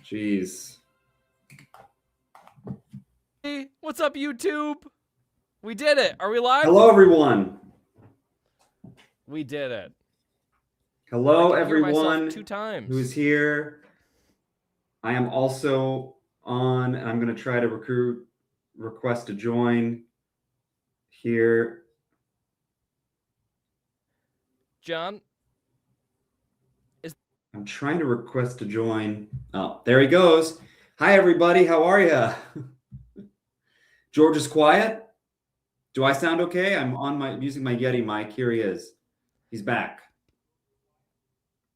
Jeez. Hey, what's up, YouTube? We did it. Are we live? Hello, everyone. We did it. Hello, I can hear myself everyone 2 times. who is here. I am also on, and I'm going to try to request to join here. John? I'm trying to request to join. Oh, there he goes. Hi, everybody. How are you? George is quiet. Do I sound okay? I'm using my Yeti mic. Here he is. He's back.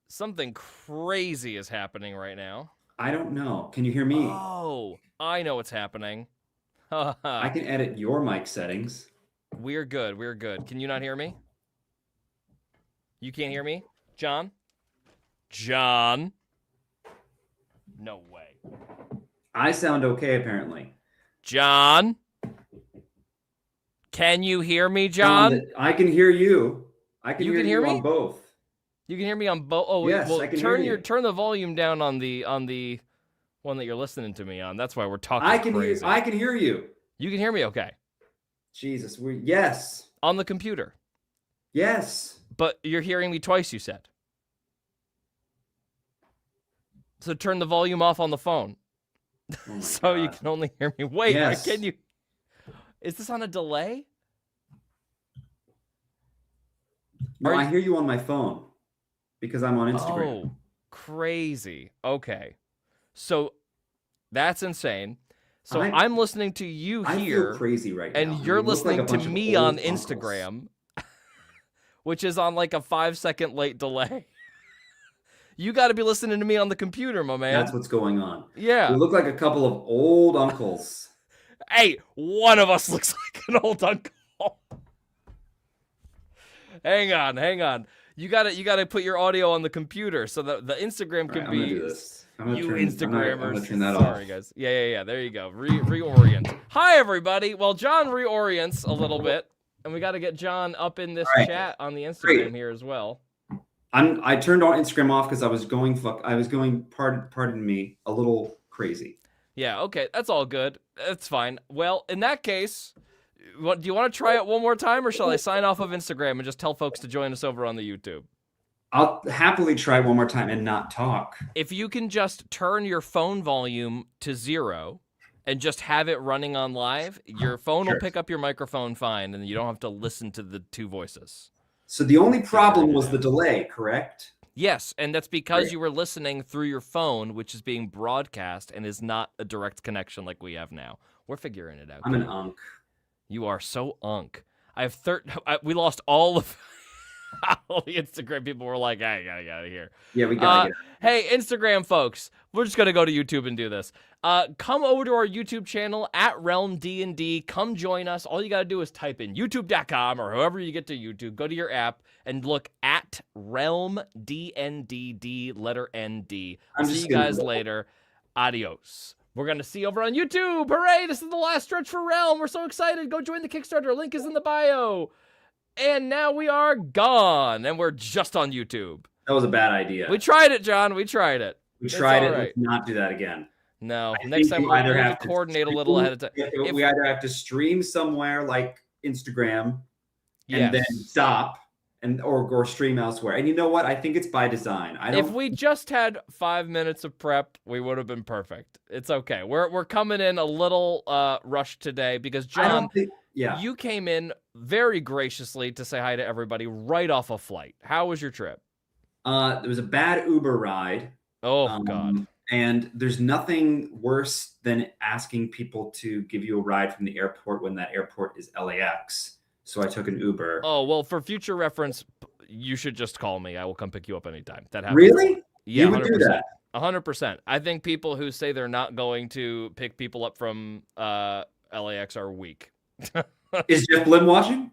Something crazy is happening right now. I don't know. Can you hear me? Oh, I know what's happening. I can edit your mic settings. We're good. We're good. Can you not hear me? You can't hear me? John? John? No way. I sound okay, apparently. John? Can you hear me, John? I can hear you. I can You hear can hear you me? on both. You can hear me on both. Oh, Yes, well, I can hear you. turn the volume down on the one that you're listening to me on. That's why we're talking crazy. I can hear you. You can hear me okay. Jesus, yes. On the computer. Yes. But you're hearing me twice, you said. So turn the volume off on the phone. Oh So God. you can only hear me. Wait, Yes. can you? Is this on a delay? No, I hear you on my phone because I'm on Instagram. Oh, crazy. Okay. So that's insane. So I'm listening to you I here. feel crazy right now. And you're We look like listening a to bunch of me old on uncles. Instagram, which is on like a 5-second late delay. You got to be listening to me on the computer, my man. That's what's going on. Yeah. We look like a couple of old uncles. Hey, one of us looks like an old uncle. Hang on. You gotta put your audio on the computer so that the Instagram can Right, I'm be. gonna do this. Instagrammers. I'm gonna turn that Sorry, off. guys. Yeah. There you go. Reorient. Hi, everybody. Well, John reorients a little bit, and we got to get John up in this chat on the Instagram here as well. I turned on Instagram off because I was going, pardon me, a little crazy. Yeah. Okay. That's all good. That's fine. Well, in that case, do you want to try it one more time, or shall I sign off of Instagram and just tell folks to join us over on the YouTube? I'll happily try one more time and not talk. If you can just turn your phone volume to 0 and just have it running on live, your phone will pick up your microphone fine, and you don't have to listen to the two voices. So the only problem was the delay, correct? Yes, and that's because you were listening through your phone, which is being broadcast and is not a direct connection like we have now. We're figuring it out. I'm an unk. You are so unk. We lost all of all the Instagram people were like, "Hey, gotta get out of here." Yeah, we gotta get out. Hey, Instagram folks, we're just gonna go to YouTube and do this. Come over to our YouTube channel at Realm D&D. Come join us. All you gotta do is type in youtube.com or however you get to YouTube. Go to your app and look at Realm D&D, letter ND. I'll see you guys later. Adios. We're going to see you over on YouTube. Hooray, this is the last stretch for Realm. We're so excited. Go join the Kickstarter. Link is in the bio. And now we are gone, and we're just on YouTube. That was a bad idea. We tried it, John. We tried it. We tried it. Let's not do that again. No. Next time we'll have to coordinate a little ahead of time. We either have to stream somewhere like Instagram and then stop. Or stream elsewhere. And you know what? I think it's by design. If we just had 5 minutes of prep, we would have been perfect. It's okay. We're coming in a little rushed today because John, you came in very graciously to say hi to everybody right off a flight. How was your trip? It was a bad Uber ride. Oh God. And there's nothing worse than asking people to give you a ride from the airport when that airport is LAX. So I took an Uber. Oh, well, for future reference, you should just call me. I will come pick you up anytime. That happens. Really? Yeah, you would 100%. Do that? 100%. I think people who say they're not going to pick people up from LAX are weak. Is Jeff Blim watching?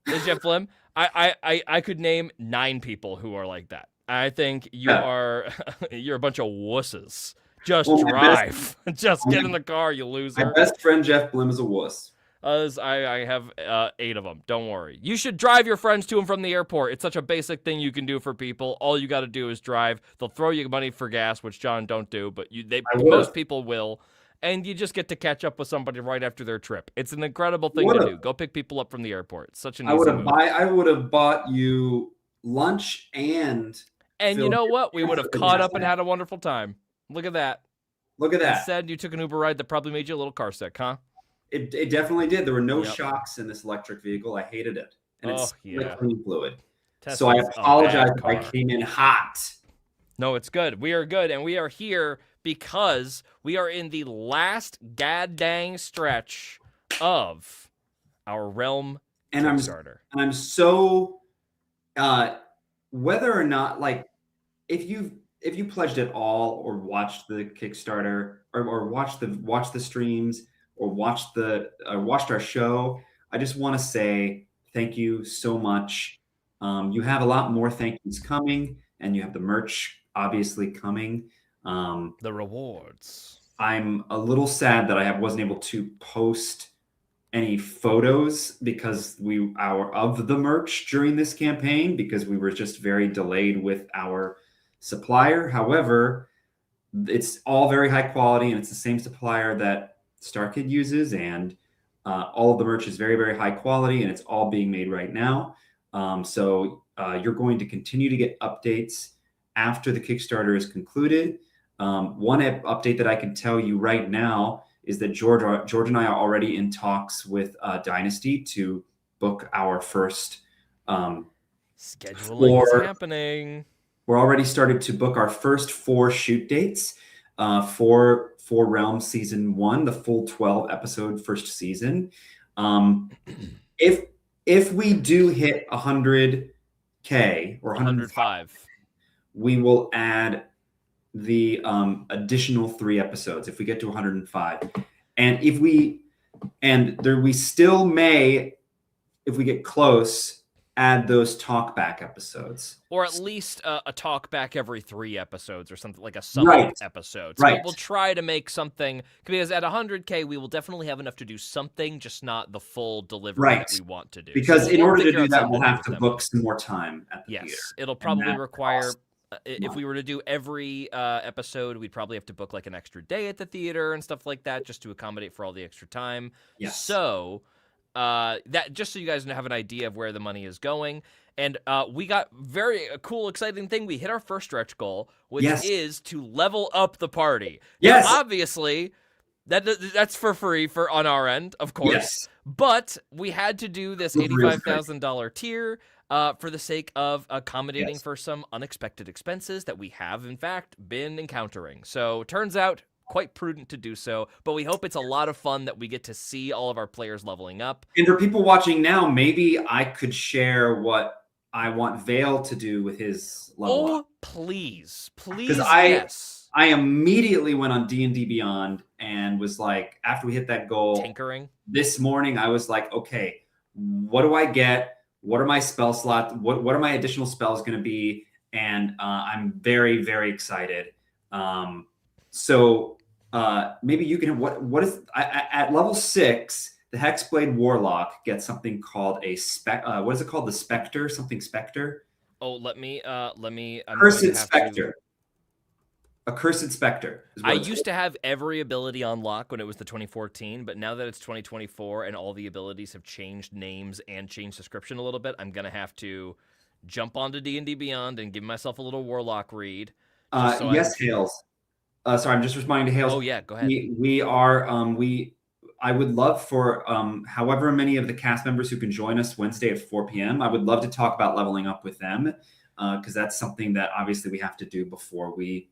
Is Jeff Blim? I could name 9 people who are like that. I think you're a bunch of wusses. Just drive. Just get in the car, you loser. My best friend Jeff Blim is a wuss. As I have 8 of them. Don't worry. You should drive your friends to and from the airport. It's such a basic thing you can do for people. All you got to do is drive. They'll throw you money for gas, which John don't do, but most people will. And you just get to catch up with somebody right after their trip. It's an incredible thing to do. Go pick people up from the airport. It's such an easy move. I would have bought you lunch and you know what? We would have caught up and had a wonderful time. Look at that. Look at that. Instead, you took an Uber ride that probably made you a little car sick, huh? It definitely did. There were no shocks in this electric vehicle. I hated it. And it's like clean fluid. So I apologize if I came in hot. No, it's good. We are good. And we are here because we are in the last goddamn stretch of our Realm Kickstarter. And I'm so whether or not, like, if you pledged at all or watched the Kickstarter or watched the streams or watched our show, I just want to say thank you so much. You have a lot more thank yous coming, and you have the merch obviously coming. The rewards. I'm a little sad that I wasn't able to post any photos because of the merch during this campaign, because we were just very delayed with our supplier. However, it's all very high quality, and it's the same supplier that StarKid uses, and all of the merch is very, very high quality, and it's all being made right now. So you're going to continue to get updates after the Kickstarter is concluded. One update that I can tell you right now is that George and I are already in talks with Dynasty to book our first scheduling is happening. We're already started to book our first 4 shoot dates for Realm Season 1, the full 12 episode first season. If we do hit 100K or 105, we will add the additional 3 episodes if we get to 105. And we still may, if we get close, add those talkback episodes, or at least a talkback every 3 episodes or something, like a summit episode. So we'll try to make something, because at 100K we will definitely have enough to do something, just not the full delivery that we want to do. Because in order to do that, we'll have to book some more time at the theater. It'll probably require. If we were to do every episode, we'd probably have to book like an extra day at the theater and stuff like that, just to accommodate for all the extra time. Yes. So that, just so you guys have an idea of where the money is going. And we got a cool, exciting thing. We hit our first stretch goal, which is to level up the party. Yes. Now, obviously, that's for free on our end, of course. Yes. But we had to do this $85,000 tier for the sake of accommodating for some unexpected expenses that we have, in fact, been encountering. So turns out quite prudent to do so, but we hope it's a lot of fun that we get to see all of our players leveling up. And for people watching now, maybe I could share what I want Vale to do with his level up. Please, because yes. I immediately went on D&D Beyond and was like, after we hit that goal, tinkering. This morning, I was like, okay, what do I get? What are my spell slots? What are my additional spells going to be? And I'm very, very excited. So maybe you can. What is at level 6? The Hexblade Warlock gets something called a what is it called? The Spectre, something Spectre. Oh, let me. Cursed Spectre. A Cursed Spectre. I used to have every ability on lock when it was the 2014, but now that it's 2024 and all the abilities have changed names and changed description a little bit, I'm going to have to jump onto D&D Beyond and give myself a little Warlock read. Yes, Hales. Sorry, I'm just responding to Hales. Oh, yeah, go ahead. We are, I would love for however many of the cast members who can join us Wednesday at 4 p.m., I would love to talk about leveling up with them, because that's something that obviously we have to do before we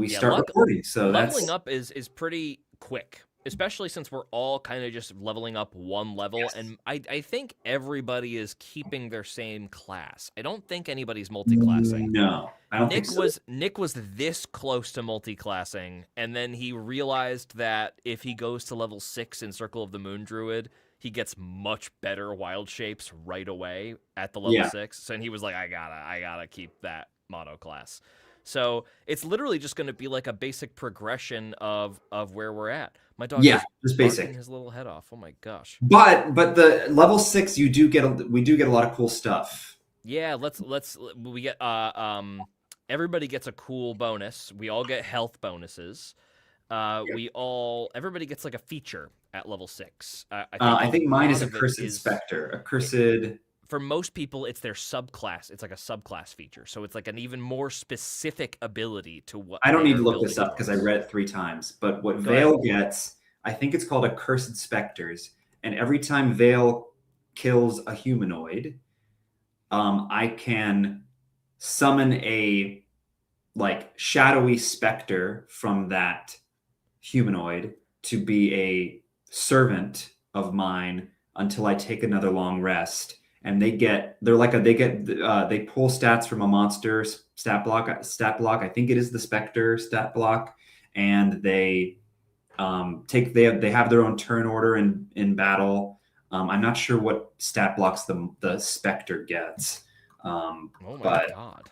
start recording. So leveling up is pretty quick, especially since we're all kind of just leveling up one level. Yes. And I think everybody is keeping their same class. I don't think anybody's multi-classing. No, I don't think so. Nick was this close to multi-classing, and then he realized that if he goes to level 6 in Circle of the Moon Druid, he gets much better wild shapes right away at the level 6. And he was like, I gotta keep that mono class. So it's literally just going to be like a basic progression of where we're at. My dog Yeah, is just barking basic. his little head off. Oh my gosh. But the level 6, we do get a lot of cool stuff. Yeah, let's we get everybody gets a cool bonus. We all get health bonuses. Everybody gets like a feature at level 6. I think a I think mine lot is a of it cursed is specter. A it, cursed. for most people it's their subclass. It's like a subclass feature. So it's like an even more specific ability to what I don't they need are to look building this up because I towards. read it 3 times. But what Go ahead. Vale gets, I think it's called a cursed specters, and every time Vale kills a humanoid, I can summon a like shadowy specter from that humanoid to be a servant of mine until I take another long rest. And they pull stats from a monster stat block. I think it is the Spectre stat block, and they have their own turn order in battle. I'm not sure what stat blocks the Spectre gets, Oh my but god.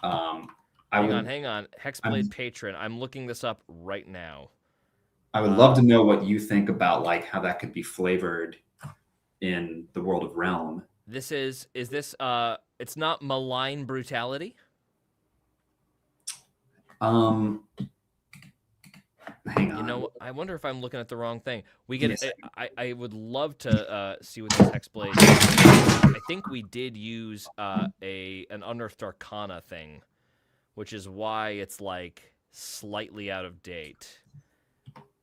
um, I would Hang on. Hexblade Patron. I'm looking this up right now. I would love to know what you think about like how that could be flavored in the world of Realm. This is this it's not malign brutality? Um, Hang You on. know, I wonder if I'm looking at the wrong thing. We Give me a get second. I would love to see what this Hexblade is. I think we did use an Unearthed Arcana thing, which is why it's like slightly out of date.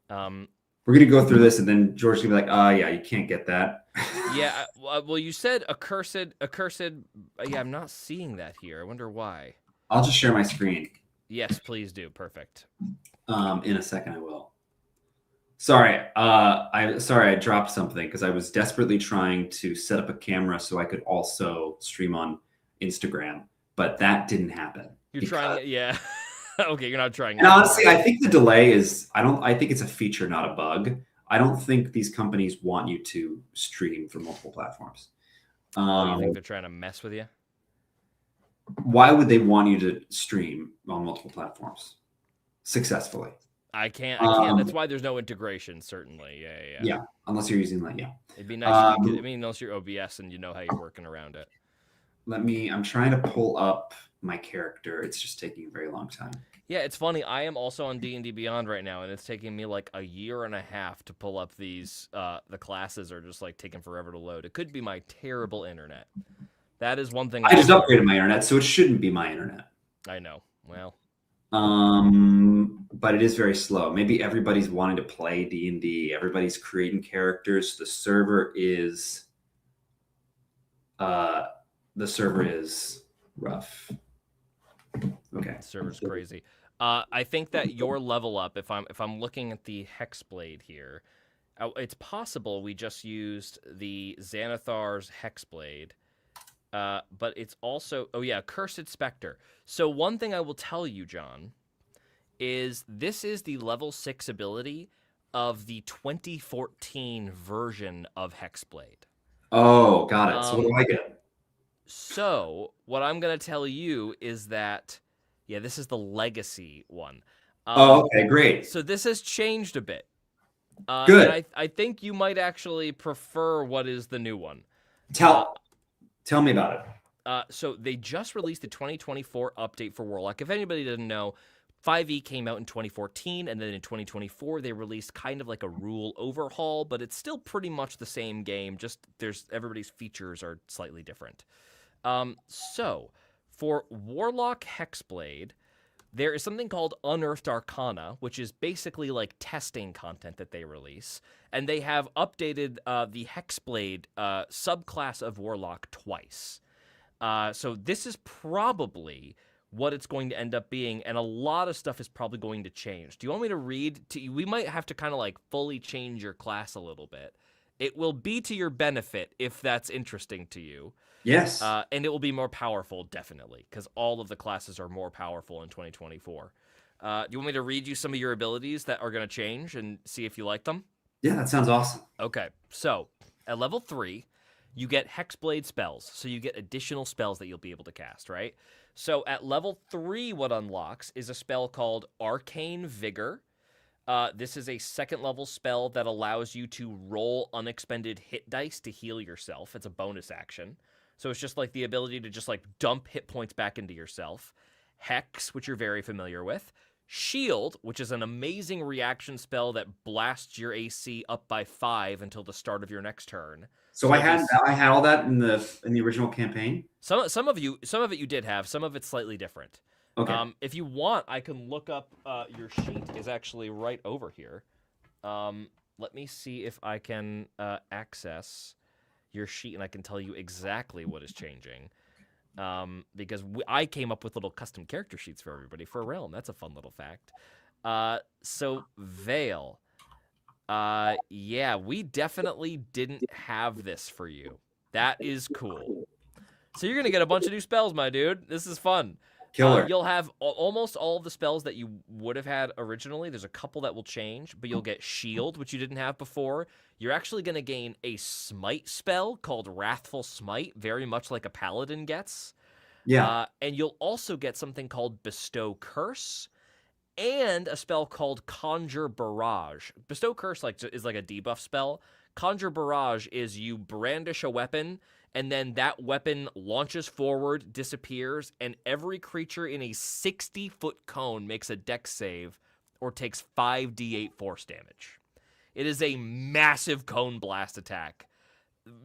We're gonna go through this, and then George's gonna be like, yeah, you can't get that." Yeah, well, you said accursed. Yeah, I'm not seeing that here. I wonder why. I'll just share my screen. Yes, please do. Perfect. In a second, I will. Sorry, I dropped something because I was desperately trying to set up a camera so I could also stream on Instagram, but that didn't happen. You're trying it, yeah. Okay, you're not trying. And honestly, I think the delay is. I think it's a feature, not a bug. I don't think these companies want you to stream for multiple platforms. Oh, you think they're trying to mess with you? Why would they want you to stream on multiple platforms successfully? I can't. That's why there's no integration. Certainly, yeah. Yeah, unless you're using like It'd be nice if you could. I mean, unless you're OBS and you know how you're working around it. I'm trying to pull up my character. It's just taking a very long time. Yeah, it's funny. I am also on D&D Beyond right now, and it's taking me like a year and a half to pull up these. The classes are just like taking forever to load. It could be my terrible internet. That is one thing. I just upgraded my internet, so it shouldn't be my internet. I know. Well. But it is very slow. Maybe everybody's wanting to play D&D. Everybody's creating characters. The server is rough. Okay. The server's crazy. I think that your level up, if I'm looking at the Hexblade here, it's possible we just used the Xanathar's Hexblade. But it's also, Cursed Spectre. So one thing I will tell you, John, is this is the level 6 ability of the 2014 version of Hexblade. Oh, got it. So what do I get? So what I'm going to tell you is that, this is the legacy one. Okay, great. So this has changed a bit. Good. And I think you might actually prefer what is the new one. Tell me about it. So they just released the 2024 update for Warlock. If anybody didn't know, 5e came out in 2014, and then in 2024 they released kind of like a rule overhaul, but it's still pretty much the same game. Just everybody's features are slightly different. So for Warlock Hexblade, there is something called Unearthed Arcana, which is basically like testing content that they release. And they have updated the Hexblade subclass of Warlock twice. So this is probably what it's going to end up being, and a lot of stuff is probably going to change. Do you want me to read? We might have to kind of like fully change your class a little bit. It will be to your benefit if that's interesting to you. Yes. And it will be more powerful, definitely, because all of the classes are more powerful in 2024. Do you want me to read you some of your abilities that are going to change and see if you like them? Yeah, that sounds awesome. Okay, so at level 3, you get Hexblade spells. So you get additional spells that you'll be able to cast, right? So at level 3, what unlocks is a spell called Arcane Vigor. This is a 2nd level spell that allows you to roll unexpended hit dice to heal yourself. It's a bonus action. So it's just like the ability to just like dump hit points back into yourself. Hex, which you're very familiar with. Shield, which is an amazing reaction spell that blasts your AC up by 5 until the start of your next turn. So I had all that in the original campaign. Some of it you did have. Some of it's slightly different. Okay. If you want, I can look up. Your sheet is actually right over here. Let me see if I can access your sheet, and I can tell you exactly what is changing. Because I came up with little custom character sheets for everybody for Realm. That's a fun little fact. So Veil. Yeah, we definitely didn't have this for you. That is cool. So you're gonna get a bunch of new spells, my dude. This is fun. Killer. You'll have almost all of the spells that you would have had originally. There's a couple that will change, but you'll get Shield, which you didn't have before. You're actually going to gain a Smite spell called Wrathful Smite, very much like a Paladin gets. Yeah. And you'll also get something called Bestow Curse and a spell called Conjure Barrage. Bestow Curse is like a debuff spell. Conjure Barrage is you brandish a weapon, and then that weapon launches forward, disappears, and every creature in a 60-foot cone makes a dex save or takes 5d8 force damage. It is a massive cone blast attack.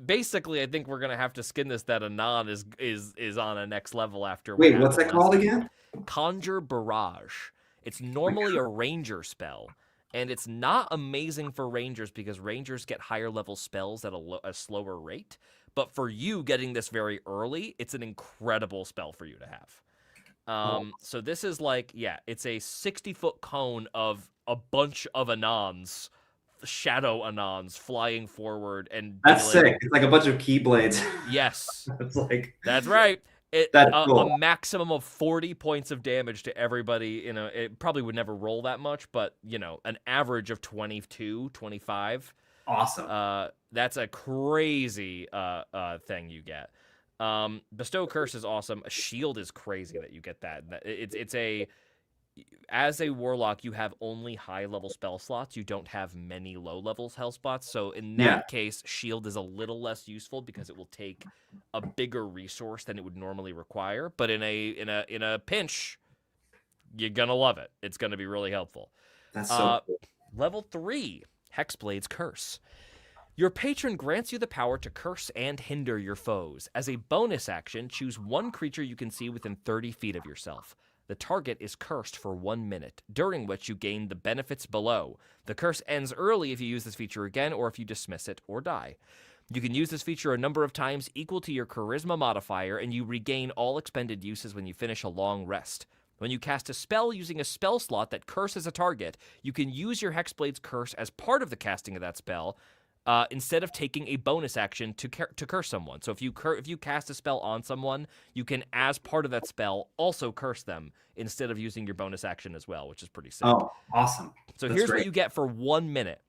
Basically, I think we're going to have to skin this that Anon is on a next level after. Wait, what's that called again? Conjure Barrage. It's normally a ranger spell. And it's not amazing for rangers because rangers get higher level spells at a slower rate. But for you getting this very early, it's an incredible spell for you to have. So this is like, yeah, it's a 60-foot cone of a bunch of Anons, shadow Anons flying forward and that's sick. It's like a bunch of Keyblades. Yes. It's like that's right. That's cool. A maximum of 40 points of damage to everybody. It probably would never roll that much, but an average of 22, 25. Awesome. That's a crazy thing you get. Bestow Curse is awesome. Shield is crazy that you get that. As a warlock, you have only high-level spell slots. You don't have many low-level spell spots. So in that case, Shield is a little less useful because it will take a bigger resource than it would normally require. But in a pinch, you're gonna love it. It's gonna be really helpful. That's so cool. Level 3, Hexblade's Curse. Your patron grants you the power to curse and hinder your foes. As a bonus action, choose one creature you can see within 30 feet of yourself. The target is cursed for 1 minute, during which you gain the benefits below. The curse ends early if you use this feature again or if you dismiss it or die. You can use this feature a number of times equal to your charisma modifier, and you regain all expended uses when you finish a long rest. When you cast a spell using a spell slot that curses a target, you can use your Hexblade's Curse as part of the casting of that spell, instead of taking a bonus action to curse someone. So if you cast a spell on someone, you can, as part of that spell, also curse them instead of using your bonus action as well, which is pretty sick. Oh, awesome. So here's what you get for 1 minute.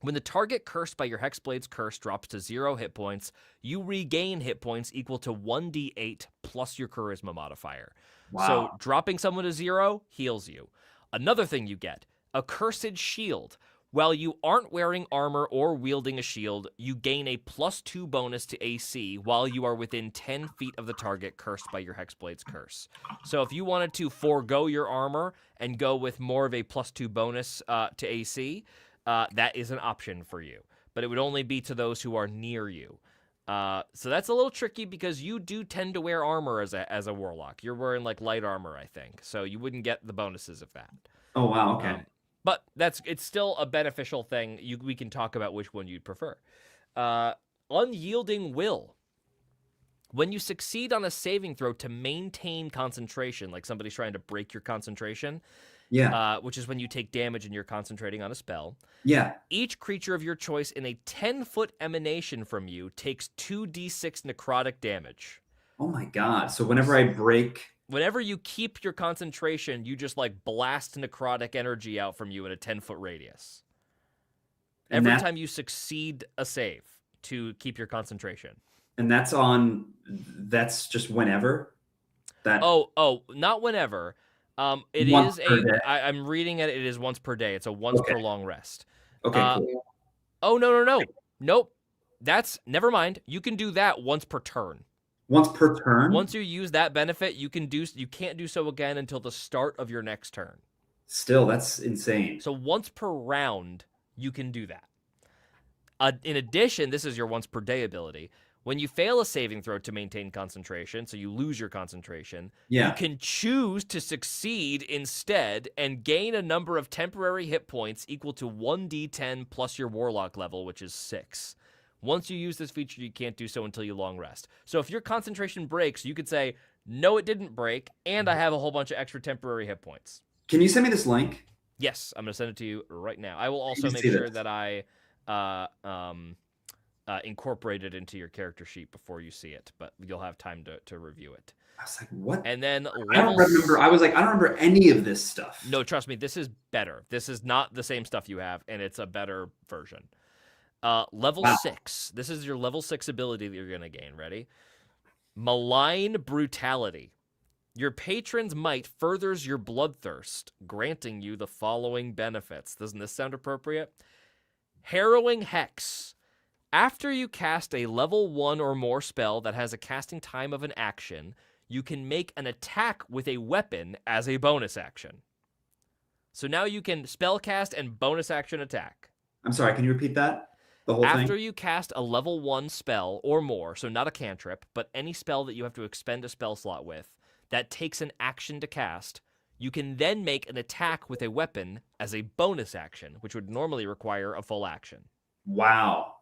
When the target cursed by your Hexblade's Curse drops to 0 hit points, you regain hit points equal to 1d8 plus your charisma modifier. Wow. So dropping someone to 0 heals you. Another thing you get, a Cursed Shield. While you aren't wearing armor or wielding a shield, you gain a +2 bonus to AC while you are within 10 feet of the target cursed by your Hexblade's Curse. So if you wanted to forego your armor and go with more of a +2 bonus to AC, that is an option for you. But it would only be to those who are near you. So that's a little tricky because you do tend to wear armor as a warlock. You're wearing like light armor, I think. So you wouldn't get the bonuses of that. Oh, wow. Okay. But it's still a beneficial thing. We can talk about which one you'd prefer. Unyielding Will. When you succeed on a saving throw to maintain concentration, like somebody's trying to break your concentration, which is when you take damage and you're concentrating on a spell. Yeah. Each creature of your choice in a 10-foot emanation from you takes 2d6 necrotic damage. Oh my God. So whenever I break... Whenever you keep your concentration, you just like blast necrotic energy out from you in a 10-foot radius. Every time you succeed a save. to keep your concentration. And that's just whenever? Oh, not whenever. It Once is per day? I'm reading it. It is once per day. It's a once Okay. per long rest. Okay, cool. Oh, no. Nope. Never mind. You can do that once per turn. Once per turn? Once you use that benefit, you can't do so again until the start of your next turn. Still, that's insane. So once per round, you can do that. In addition, this is your once per day ability. When you fail a saving throw to maintain concentration, so you lose your concentration, Yeah. you can choose to succeed instead and gain a number of temporary hit points equal to 1d10 plus your warlock level, which is 6. Once you use this feature, you can't do so until you long rest. So if your concentration breaks, you could say, no, it didn't break, and I have a whole bunch of extra temporary hit points. Can you send me this link? Yes, I'm going to send it to you right now. I will also me make see sure this. that I incorporate it into your character sheet before you see it, but you'll have time to review it. I was like, what? And then I don't remember. I was like, I don't remember any of this stuff. No, trust me, this is better. This is not the same stuff you have, and it's a better version. Level 6. This is your level 6 ability that you're going to gain. Ready? Malign Brutality. Your patron's might furthers your bloodthirst, granting you the following benefits. Doesn't this sound appropriate? Harrowing Hex. After you cast a level 1 or more spell that has a casting time of an action, you can make an attack with a weapon as a bonus action. So now you can spell cast and bonus action attack. I'm sorry, can you repeat that? The whole thing? After you cast a level 1 spell or more, so not a cantrip, but any spell that you have to expend a spell slot with, that takes an action to cast, you can then make an attack with a weapon as a bonus action, which would normally require a full action. Wow.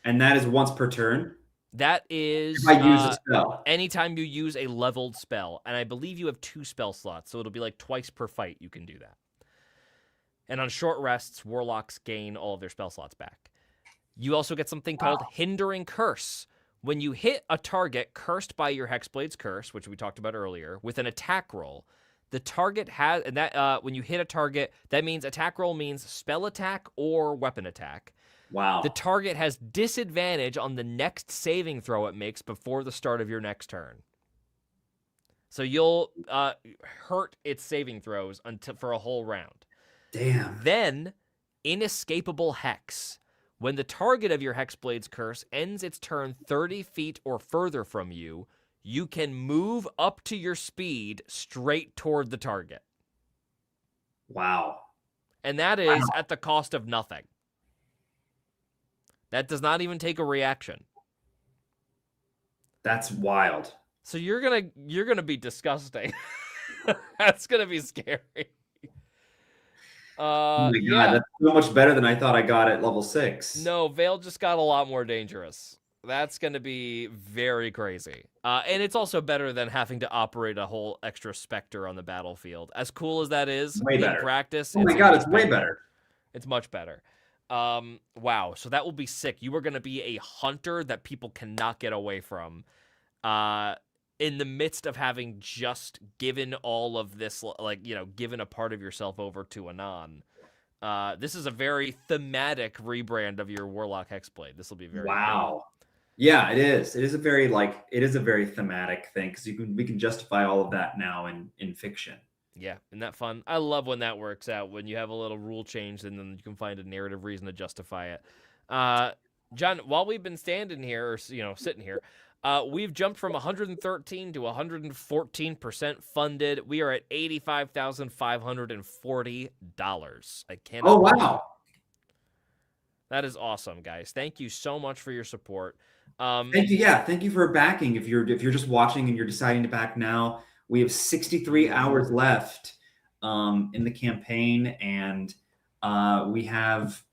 And that is once per turn? That is if I use a spell. Anytime you use a leveled spell. And I believe you have 2 spell slots, so it'll be like twice per fight you can do that. And on short rests, warlocks gain all of their spell slots back. You also get something called Hindering Curse. When you hit a target cursed by your Hexblade's Curse, which we talked about earlier, with an attack roll, the target has, and that when you hit a target, that means attack roll means spell attack or weapon attack. Wow. The target has disadvantage on the next saving throw it makes before the start of your next turn. So you'll hurt its saving throws for a whole round. Damn. Then, Inescapable Hex. When the target of your Hexblade's Curse ends its turn 30 feet or further from you, you can move up to your speed straight toward the target. Wow. And that is at the cost of nothing. That does not even take a reaction. That's wild. So you're gonna be disgusting. That's gonna be scary. Oh my God, Yeah. that's so much better than I thought I got at level 6. No, Veil just got a lot more dangerous. That's gonna be very crazy. And it's also better than having to operate a whole extra Spectre on the battlefield. As cool as that is, Way in better. practice, Oh my God, it's way better. It's much better. Wow, so that will be sick. You are going to be a hunter that people cannot get away from. In the midst of having just given all of this, given a part of yourself over to Anon. This is a very thematic rebrand of your Warlock Hexblade. This will be very cool. Yeah, it is. It is a very thematic thing because we can justify all of that now in fiction. Yeah, isn't that fun? I love when that works out, when you have a little rule change and then you can find a narrative reason to justify it. John, while we've been standing here, or sitting here, we've jumped from 113 to 114% funded. We are at $85,540. I cannot. Oh, wow. That is awesome, guys. Thank you so much for your support. Thank you. Yeah, thank you for backing. If you're just watching and you're deciding to back now, we have 63 hours left in the campaign, and we have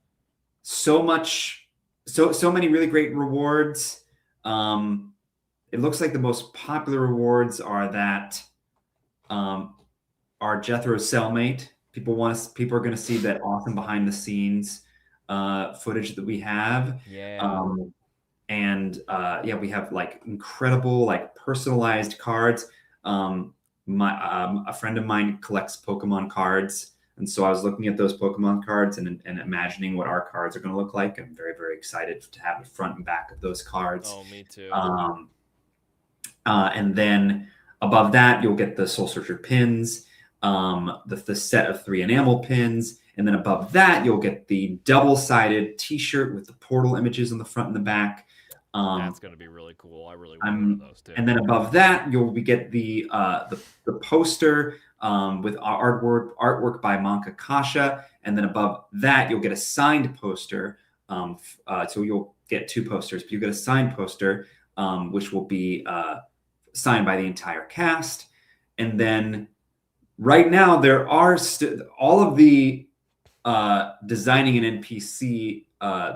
so many really great rewards. It looks like the most popular rewards are that our Jethro's cellmate. People are going to see that awesome behind the scenes footage that we have. Yeah. We have like incredible, like personalized cards. A friend of mine collects Pokemon cards. And so I was looking at those Pokemon cards and imagining what our cards are going to look like. I'm very, very excited to have the front and back of those cards. Oh, me too. And then above that, you'll get the Soul Searcher pins, the set of 3 enamel pins. And then above that, you'll get the double-sided T-shirt with the portal images on the front and the back. That's going to be really cool. I really want one of those too. And then above that, you'll get the poster with artwork by Manka Kasha. And then above that, you'll get a signed poster. So you'll get 2 posters, but you get a signed poster, which will be signed by the entire cast. And then right now, there are all of the designing an NPC.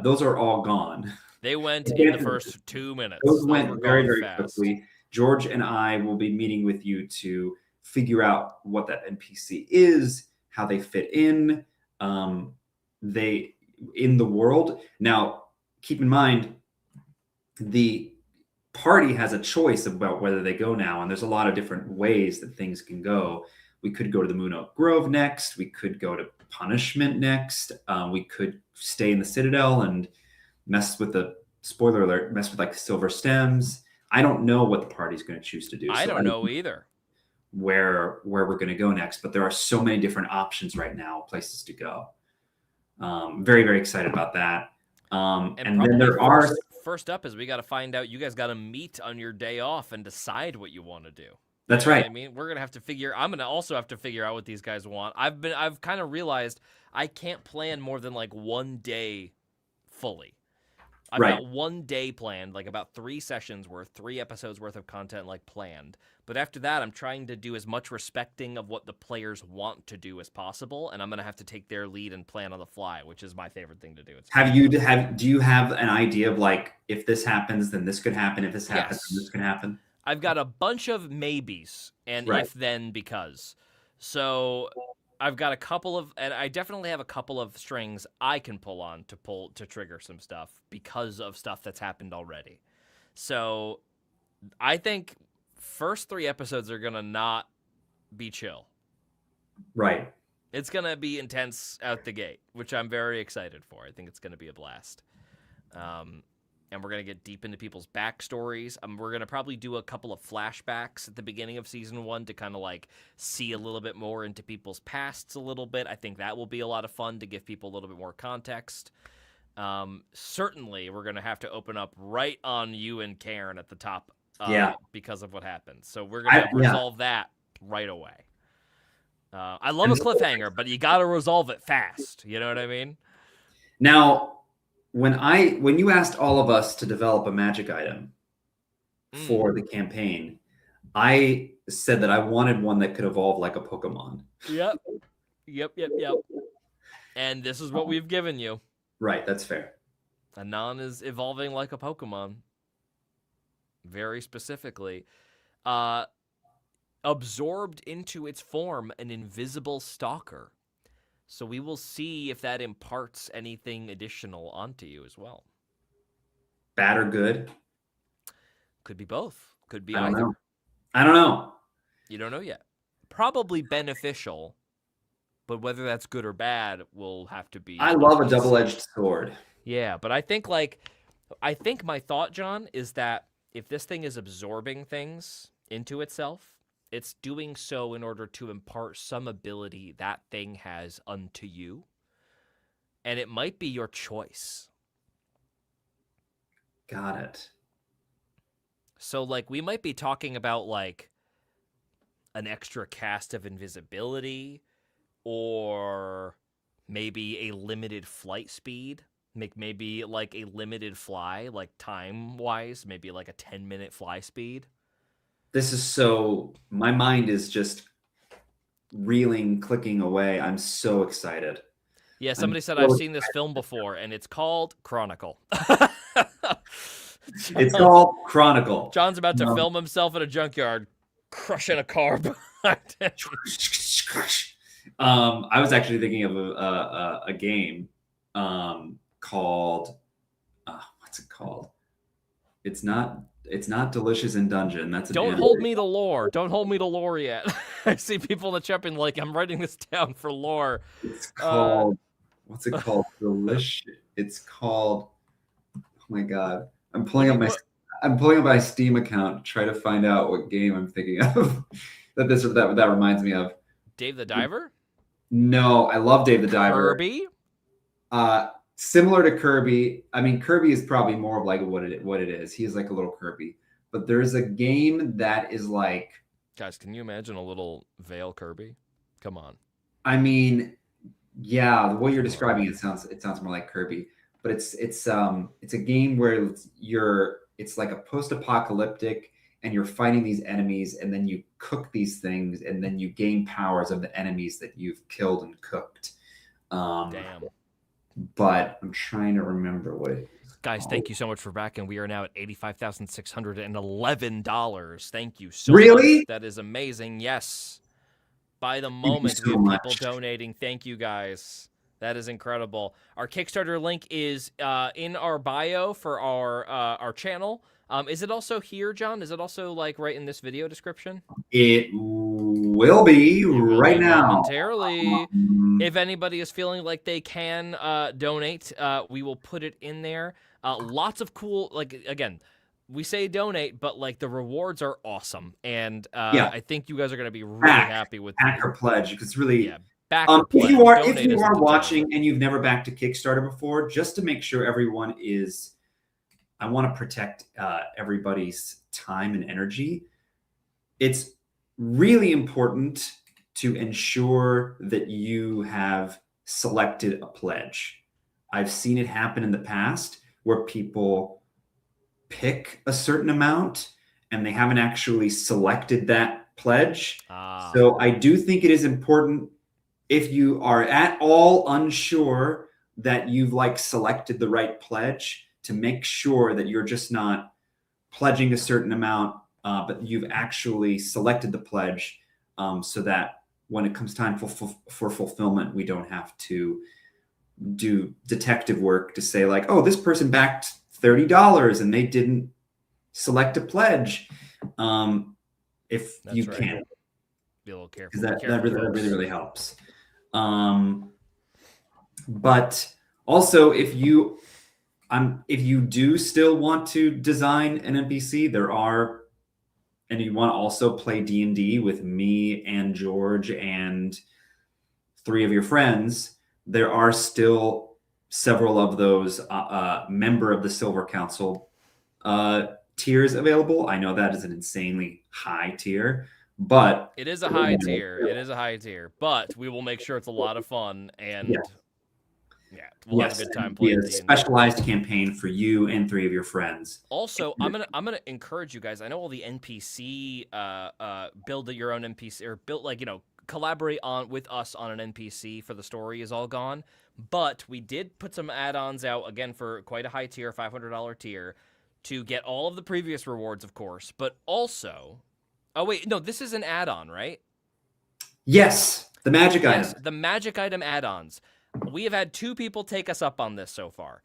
Those are all gone. They went in the first 2 minutes. Those went very, very quickly. George and I will be meeting with you to figure out what that NPC is, how they fit in, in the world. Now, keep in mind, the party has a choice about whether they go now, and there's a lot of different ways that things can go. We could go to the Moon Oak Grove next. We could go to Punishment next. We could stay in the Citadel and mess with the spoiler alert, mess with like silver stems. I don't know what the party's going to choose to do. I don't know either. Where we're going to go next, but there are so many different options right now, places to go. Very, very excited about that. And then there are first up is we got to find out. You guys got to meet on your day off and decide what you want to do. That's right. I mean, we're gonna have to figure. I'm gonna also have to figure out what these guys want. I've kind of realized I can't plan more than like 1 day fully. I've got 1 day planned, like about 3 sessions worth, 3 episodes worth of content like planned. But after that, I'm trying to do as much respecting of what the players want to do as possible, and I'm gonna have to take their lead and plan on the fly, which is my favorite thing to do. Do you have an idea of like, if this happens, then this could happen. If this happens, then this could happen? I've got a bunch of maybes and if then because. So I've got a couple of, and I definitely have a couple of strings I can pull on to trigger some stuff because of stuff that's happened already. So I think first 3 episodes are gonna not be chill. Right. It's gonna be intense out the gate, which I'm very excited for. I think it's gonna be a blast. And we're going to get deep into people's backstories. We're going to probably do a couple of flashbacks at the beginning of season 1 to kind of like see a little bit more into people's pasts a little bit. I think that will be a lot of fun to give people a little bit more context. Certainly, we're going to have to open up right on you and Karen at the top because of what happened. So we're going to resolve that right away. I love a cliffhanger, but you got to resolve it fast. You know what I mean? Now, when you asked all of us to develop a magic item for the campaign, I said that I wanted one that could evolve like a Pokemon. Yep. And this is what we've given you. Right, that's fair. Anon is evolving like a Pokemon. Very specifically. Absorbed into its form, an invisible stalker. So we will see if that imparts anything additional onto you as well. Bad or good? Could be both. Could be I either. I don't know. You don't know yet. Probably beneficial, but whether that's good or bad will have to be. I love a double-edged sword. Yeah, but I think my thought, John, is that if this thing is absorbing things into itself, it's doing so in order to impart some ability that thing has unto you. And it might be your choice. Got it. So, like, we might be talking about, like, an extra cast of invisibility or maybe a limited flight speed. Maybe, like, a limited fly, like, time-wise. Maybe, like, a 10-minute fly speed. This is my mind is just reeling, clicking away. I'm so excited. Yeah, somebody said I've seen this film before, and it's called Chronicle. It's called Chronicle. John's about to film himself in a junkyard, crushing a car behind him. I was actually thinking of a game called, what's it called? It's not It's not delicious in dungeon. That's an Don't anime. hold me to lore. Don't hold me to lore yet. I see people in the chat being like, I'm writing this down for lore. It's Uh, called, what's it called? Delicious. It's called, oh my God. I'm what pulling do up you, my what, I'm pulling up my Steam account to try to find out what game I'm thinking of that reminds me of. Dave the Diver? No, I love Dave the Diver. Kirby? Similar to Kirby. I mean, Kirby is probably more of like what it is. He is like a little Kirby. But there's a game that is like, Guys, can you imagine a little Veil Kirby? Come on. I mean, yeah, the way you're Come describing it sounds more like Kirby. But it's a game where it's like a post-apocalyptic and you're fighting these enemies and then you cook these things and then you gain powers of the enemies that you've killed and cooked. Damn. But I'm trying to remember what it is. Guys, thank you so much for backing. We are now at $85,611. Thank you so Really? much. That is amazing. Yes. By the Thank you moment, so we have people much. donating. Thank you, guys. That is incredible. Our Kickstarter link is in our bio for our channel. Is it also here, John? Is it also like right in this video description? It will be It will right be now. momentarily. If anybody is feeling like they can donate, we will put it in there. Lots of cool, like, again, we say donate, but like the rewards are awesome. And Yeah. I think you guys are going to be really happy with back or pledge because really, yeah, back or pledge. if you are Donate isn't the watching term. and you've never backed a Kickstarter before, just to make sure everyone is, I want to protect everybody's time and energy. It's really important to ensure that you have selected a pledge. I've seen it happen in the past where people pick a certain amount and they haven't actually selected that pledge. So I do think it is important, if you are at all unsure that you've like selected the right pledge, to make sure that you're just not pledging a certain amount, but you've actually selected the pledge, so that when it comes time for fulfillment, we don't have to do detective work to say like, oh, this person backed $30 and they didn't select a pledge. If That's you right. can, Be a little careful. because Be that careful, really helps. But also, if you do still want to design an NPC, and you want to also play D&D with me and George and 3 of your friends, there are still several of those member of the Silver Council tiers available. I know that is an insanely high tier, but it is a high tier. It is a high tier, but we will make sure it's a lot of fun and yeah, we'll have a good time playing a D&D. specialized campaign for you and 3 of your friends. Also, I'm gonna encourage you guys. I know all the NPC build your own NPC or build, like, collaborate with us on an NPC for the story is all gone. But we did put some add-ons out again for quite a high tier, $500 tier, to get all of the previous rewards, of course. But also, oh wait, no, this is an add-on, right? Yes, the magic Yes, item. the magic item add-ons. We have had 2 people take us up on this so far.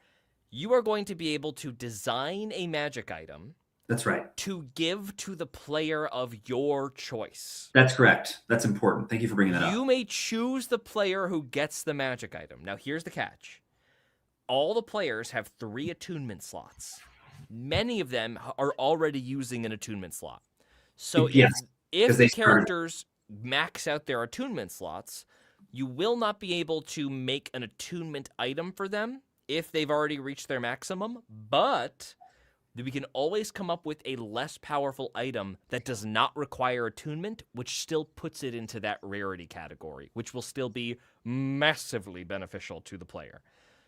You are going to be able to design a magic item. That's right. To give to the player of your choice. That's correct. That's important. Thank you for bringing that up. You may choose the player who gets the magic item. Now, here's the catch. All the players have 3 attunement slots. Many of them are already using an attunement slot. So if the characters max out their attunement slots, you will not be able to make an attunement item for them if they've already reached their maximum, but we can always come up with a less powerful item that does not require attunement, which still puts it into that rarity category, which will still be massively beneficial to the player.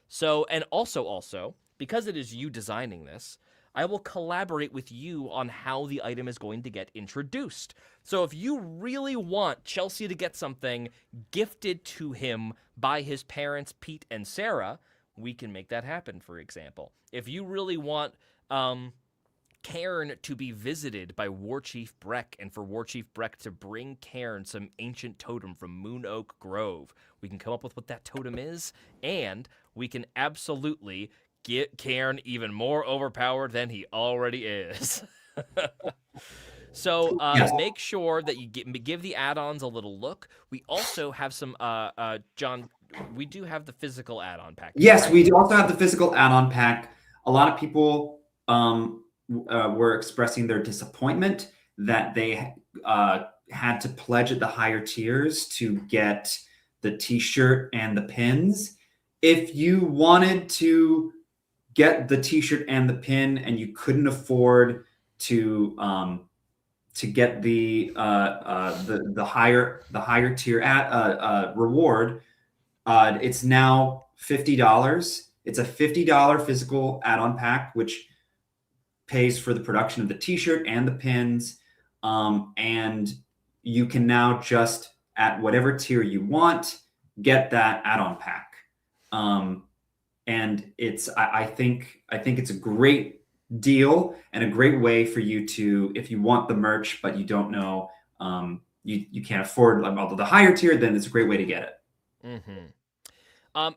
So, and also, because it is you designing this, I will collaborate with you on how the item is going to get introduced. So if you really want Chelsea to get something gifted to him by his parents, Pete and Sarah, we can make that happen, for example. If you really want Cairn to be visited by War Chief Breck, and for War Chief Breck to bring Cairn some ancient totem from Moon Oak Grove, we can come up with what that totem is, and we can absolutely get Cairn even more overpowered than he already is. So Yes. make sure that you give the add-ons a little look. We also have some John. We do have the physical add-on package. Yes, Right? we do also have the physical add-on pack. A lot of people were expressing their disappointment that they had to pledge at the higher tiers to get the T-shirt and the pins. If you wanted to get the T-shirt and the pin, and you couldn't afford to get the higher tier at reward, it's now $50. It's a $50 physical add-on pack, which pays for the production of the T-shirt and the pins, and you can now just at whatever tier you want get that add-on pack. And I think it's a great deal and a great way for you to, if you want the merch but you don't know, you can't afford the higher tier, then it's a great way to get it. Mm-hmm.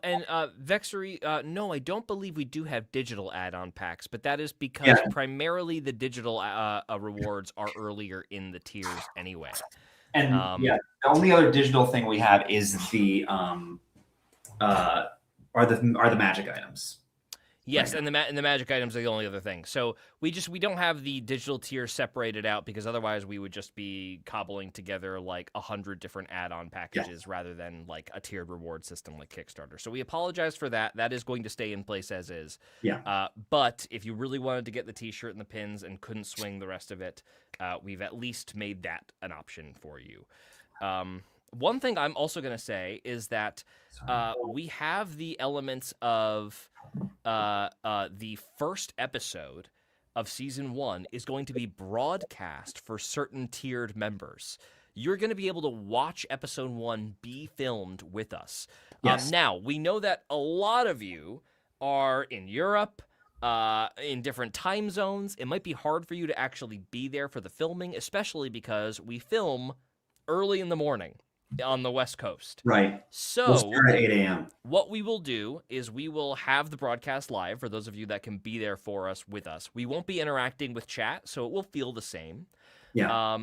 And Vexery, no, I don't believe we do have digital add-on packs, but that is because primarily the digital rewards are earlier in the tiers anyway. And the only other digital thing we have is the magic items. Yes, right, and the magic items are the only other thing. So we don't have the digital tier separated out, because otherwise we would just be cobbling together like 100 different add-on packages rather than like a tiered reward system like Kickstarter. So we apologize for that. That is going to stay in place as is. Yeah. But if you really wanted to get the T-shirt and the pins and couldn't swing the rest of it, we've at least made that an option for you. One thing I'm also going to say is that we have the elements of the first episode of season 1 is going to be broadcast for certain tiered members. You're going to be able to watch episode 1 be filmed with us. Yes. Now, we know that a lot of you are in Europe, in different time zones. It might be hard for you to actually be there for the filming, especially because we film early in the morning on the West Coast. Right. So we'll start at 8 a.m. What we will do is we will have the broadcast live for those of you that can be there for us with us. We won't be interacting with chat, so it will feel the same. Yeah.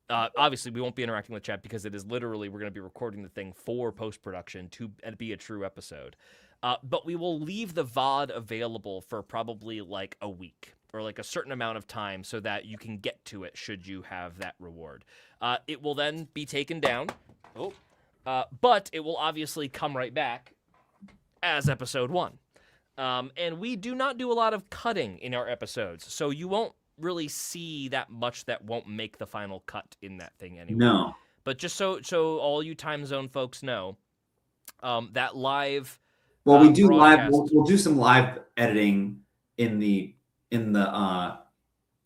Obviously, we won't be interacting with chat because it is literally, we're going to be recording the thing for post-production to be a true episode. But we will leave the VOD available for probably like a week or like a certain amount of time so that you can get to it should you have that reward. It will then be taken down. But it will obviously come right back as episode 1. And we do not do a lot of cutting in our episodes, so you won't really see that much that won't make the final cut in that thing anyway. No. But just so all you time zone folks know, that live. Well, we do broadcast, live. We'll do some live editing in the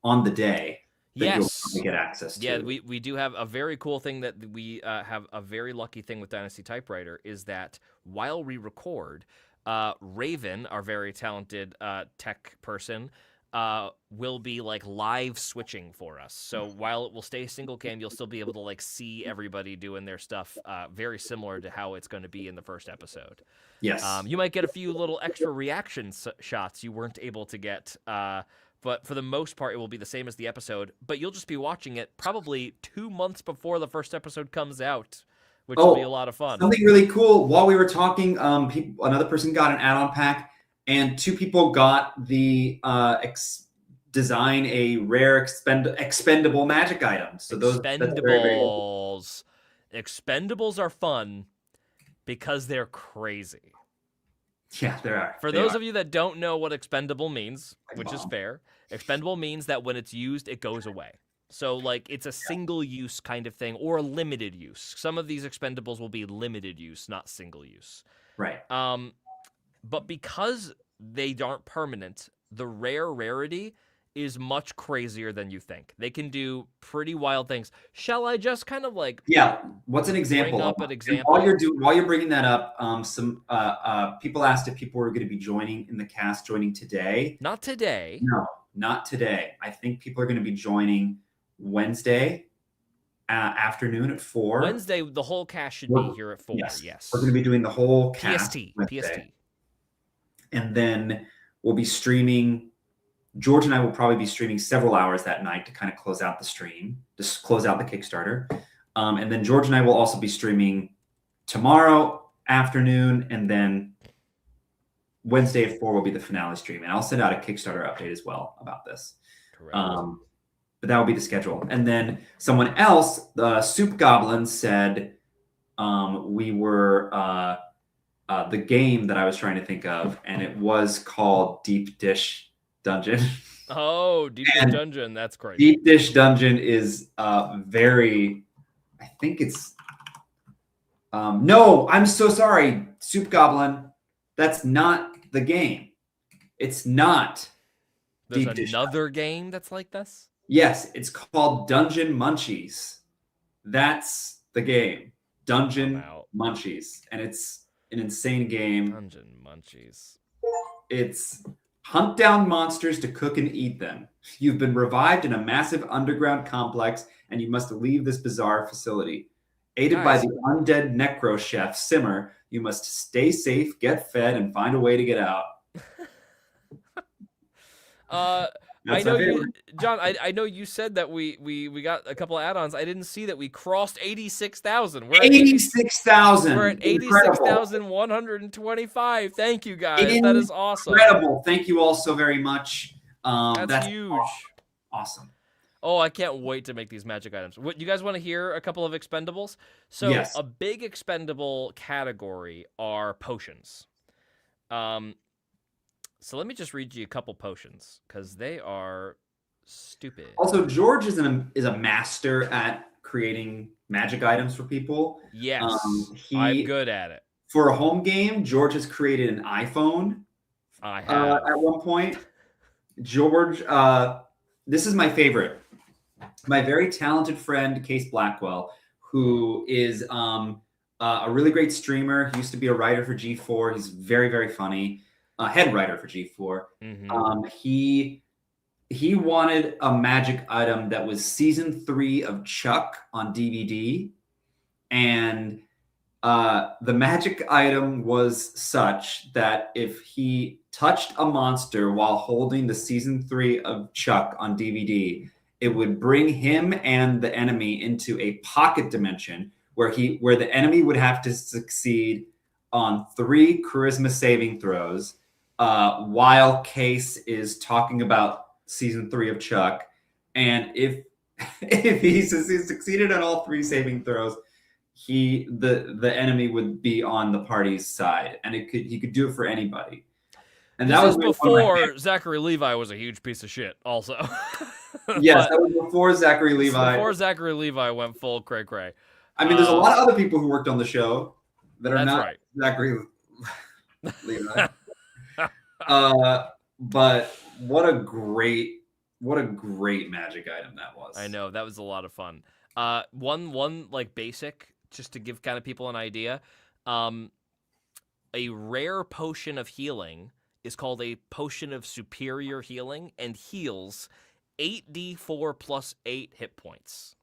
on the day. Yes. You'll get access to. Yeah, we do have a very cool thing that we have a very lucky thing with Dynasty Typewriter is that while we record, Raven, our very talented tech person, will be like live switching for us. So while it will stay single cam, you'll still be able to like see everybody doing their stuff, very similar to how it's going to be in the first episode. Yes. You might get a few little extra reaction shots you weren't able to get, but for the most part, it will be the same as the episode. But you'll just be watching it probably 2 months before the first episode comes out, which will be a lot of fun. Something really cool. While we were talking, another person got an add-on pack, and 2 people got the design a rare expendable magic item. So those Expendables. Expendables are fun because they're crazy. Yeah, there are. For those of you that don't know what expendable means, which is fair, expendable means that when it's used, it goes away. So, like, it's a single-use kind of thing, or a limited use. Some of these expendables will be limited use, not single use. Right. But because they aren't permanent, the rarity is much crazier than you think. They can do pretty wild things. Shall I just kind of like what's an example? Bring up an example. While you're bringing that up, some people asked if people were going to be joining today. Not today. No, not today. I think people are going to be joining Wednesday afternoon at 4. Wednesday, the whole cast should be here at 4. Yes. We're going to be doing the whole cast PST. and then we'll be streaming George and I will probably be streaming several hours that night to kind of close out the stream, just close out the Kickstarter. And then George and I will also be streaming tomorrow afternoon, and then Wednesday at 4 will be the finale stream. And I'll send out a Kickstarter update as well about this. Correct. But that will be the schedule. And then someone else, the Soup Goblin, said we were the game that I was trying to think of, and it was called Deep Dish Dungeon. Oh, Deep Dish Dungeon. That's great. Deep Dish Dungeon is very, I think it's, no, I'm so sorry, Soup Goblin. That's not the game. It's not. There's Deep Dish another game that's like this? Yes, it's called Dungeon Munchies. That's the game. Dungeon Munchies. And it's an insane game. Dungeon Munchies. It's hunt down monsters to cook and eat them. You've been revived in a massive underground complex, and you must leave this bizarre facility. Aided by the undead necro chef Simmer, you must stay safe, get fed, and find a way to get out. I know you, John. I know you said that we got a couple of add-ons. I didn't see that we crossed 86,000. We're 86,000. We're at 86,125. Thank you guys. That is awesome. Incredible. Thank you all so very much. That's huge. Awesome. Oh, I can't wait to make these magic items. What, you guys want to hear a couple of expendables? So yes. A big expendable category are potions. So let me just read you a couple potions because they are stupid. Also, George is a master at creating magic items for people. Yes, I'm good at it. For a home game, George has created an iPhone. I have. At one point. George, this is my favorite. My very talented friend, Case Blackwell, who is a really great streamer. He used to be a writer for G4. He's very, very funny. Head writer for G4. Mm-hmm. He wanted a magic item that was season 3 of Chuck on DVD. And the magic item was such that if he touched a monster while holding the season 3 of Chuck on DVD, it would bring him and the enemy into a pocket dimension where the enemy would have to succeed on 3 charisma saving throws while Case is talking about season 3 of Chuck. And if he succeeded on all 3 saving throws, the enemy would be on the party's side, and he could do it for anybody. And that was before Zachary Levi was a huge piece of shit. Also, yes, that was before Zachary Levi. Before Zachary Levi went full cray cray. I mean, there's a lot of other people who worked on the show that are not right. Zachary Levi. But what a great magic item that was. I know, that was a lot of fun. One like basic, just to give kind of people an idea. A rare potion of healing is called a potion of superior healing and heals 8d4 plus 8 hit points.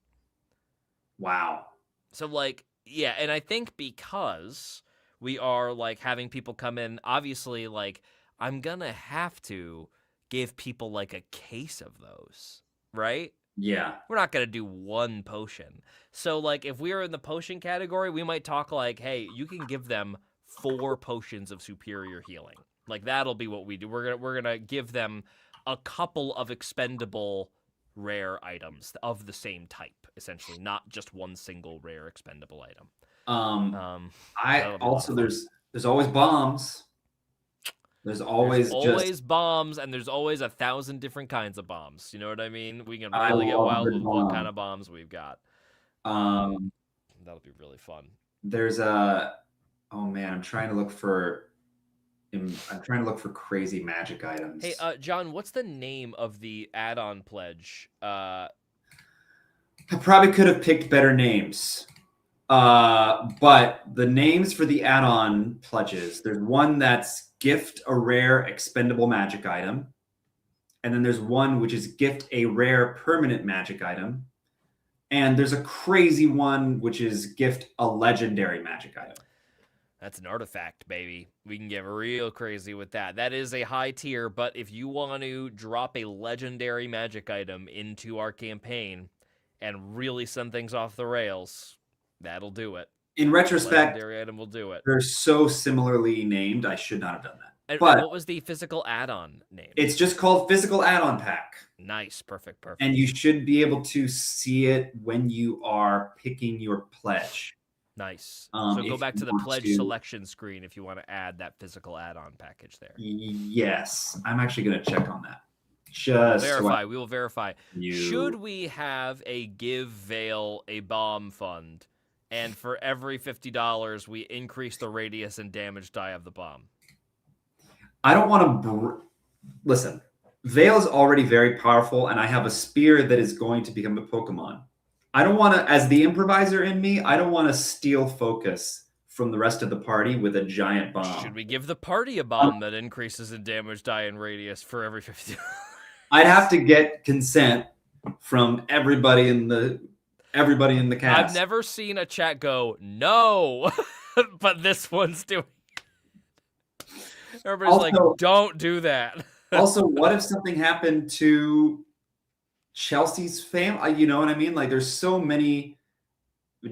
Wow. So like, yeah, and I think because we are like having people come in, obviously like I'm gonna have to give people like a case of those, right? Yeah. We're not going to do one potion. So, like, if we are in the potion category, we might talk like, hey, you can give them 4 potions of superior healing. Like, that'll be what we do. We're gonna give them a couple of expendable rare items of the same type, essentially, not just one single rare expendable item. I also there's always bombs. There's always bombs, and there's always 1,000 different kinds of bombs. You know what I mean? We can really get wild with what kind of bombs we've got. That'll be really fun. There's I'm trying to look for crazy magic items. Hey, John, what's the name of the add-on pledge? I probably could have picked better names. But the names for the add-on pledges, there's one that's gift a rare expendable magic item. And then there's one which is gift a rare permanent magic item. And there's a crazy one which is gift a legendary magic item. That's an artifact, baby. We can get real crazy with that. That is a high tier, but if you want to drop a legendary magic item into our campaign and really send things off the rails, that'll do it. In A retrospect, legendary item will do it. they're so similarly named. I should not have done that. And But what was the physical add-on name? it's just called Physical Add-on Pack. Nice. Perfect. And you should be able to see it when you are picking your pledge. Nice. So go if back you to the want pledge to- selection screen if you want to add that physical add-on package there. Yes. I'm actually going to check on that. Just Verify. We will verify. you. Should we have a give Vale a bomb fund, and for every $50 we increase the radius and damage die of the bomb? I don't want to listen. Vale is already very powerful, and I have a spear that is going to become a Pokemon. I don't want to, as the improviser in me, I don't want to steal focus from the rest of the party with a giant bomb. Should we give the party a bomb that increases in damage die and radius for every $50? I'd have to get consent from everybody in the cast. I've never seen a chat go, no, but this one's doing it. Everybody's like, don't do that. Also, what if something happened to Chelsea's family? You know what I mean? Like, there's so many.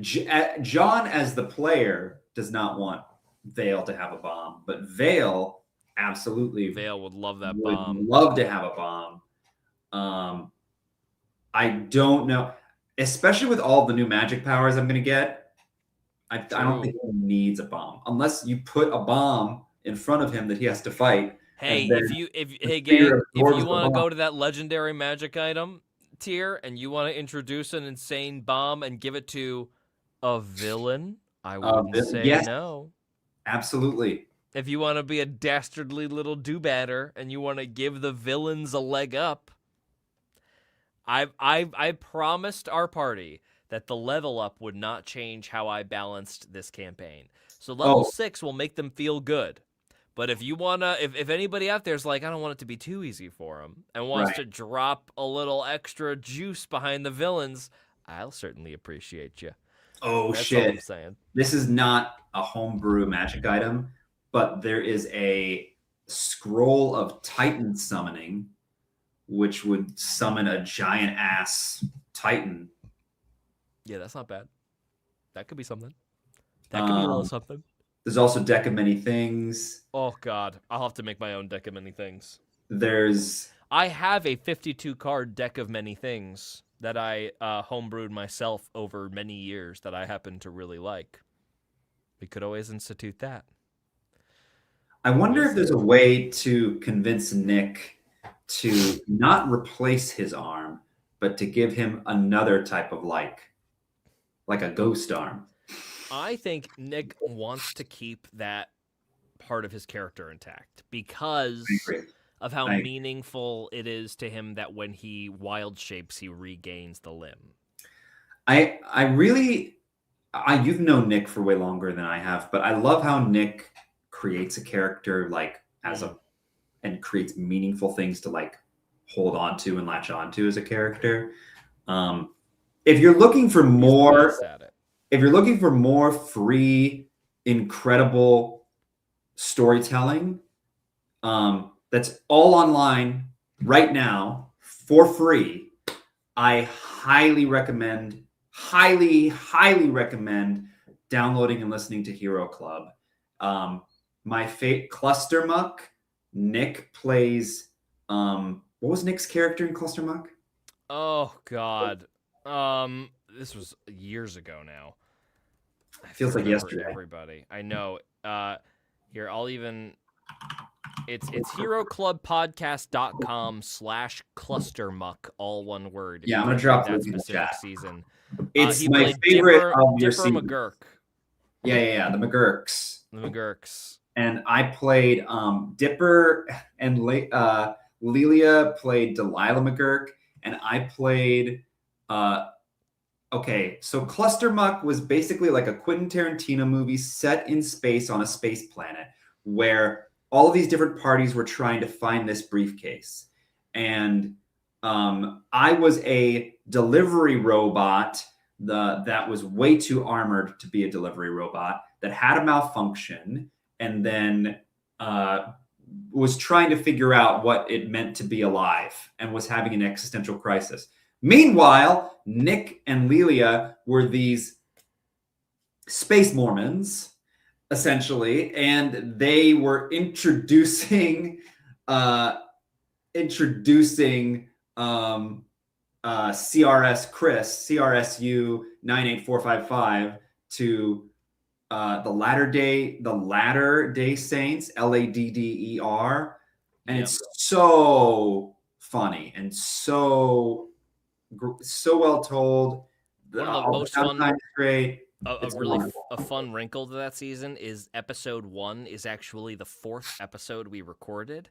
John, as the player, does not want Vale to have a bomb, but Vale absolutely. Vale would love that would bomb. Love to have a bomb. I don't know, especially with all the new magic powers I'm going to get. I don't think he needs a bomb unless you put a bomb in front of him that he has to fight. Hey, if you want to go to that legendary magic item tier and you want to introduce an insane bomb and give it to a villain, I wouldn't say no. Absolutely. If you want to be a dastardly little do-batter and you want to give the villains a leg up, I promised our party that the level up would not change how I balanced this campaign. So level 6 will make them feel good. But if you wanna, if anybody out there is like, I don't want it to be too easy for them and wants to drop a little extra juice behind the villains, I'll certainly appreciate you. Oh, that's shit. All I'm saying. This is not a homebrew magic item, but there is a scroll of Titan summoning, which would summon a giant ass Titan. Yeah, that's not bad. That could be something. That could be a little something. There's also Deck of Many Things. Oh, God. I'll have to make my own Deck of Many Things. I have a 52-card Deck of Many Things that I homebrewed myself over many years that I happen to really like. We could always institute that. I wonder if there's a way to convince Nick to not replace his arm, but to give him another type of like a ghost arm. I think Nick wants to keep that part of his character intact because of how meaningful it is to him that when he wild shapes, he regains the limb. You've known Nick for way longer than I have, but I love how Nick creates a character and creates meaningful things to like hold on to and latch on to as a character. If you're looking for more free, incredible storytelling, that's all online right now for free, I highly recommend downloading and listening to Hero Club. My Cluster Muck, Nick plays what was Nick's character in Cluster Muck? Oh God. This was years ago now. Feels like yesterday. Everybody. I know. Here, I'll even it's heroclubpodcast.com/clustermuck, all one word. Yeah, I'm gonna drop that in the specific chat. season. It's my favorite of your season. McGurk. Yeah, the McGurks. The McGurks. And I played Dipper, and Lelia played Delilah McGurk, and I played. Okay, so Cluster Muck was basically like a Quentin Tarantino movie set in space on a space planet where all of these different parties were trying to find this briefcase. And I was a delivery robot that was way too armored to be a delivery robot. that had a malfunction and then was trying to figure out what it meant to be alive and was having an existential crisis. Meanwhile, Nick and Lelia were these space Mormons, essentially, and they were introducing CRS Chris, CRSU 98455 to the Latter Day Saints, LADDER, and it's so funny and so well told. One of the most fun, great. A fun wrinkle to that season is episode 1 is actually the 4th episode we recorded,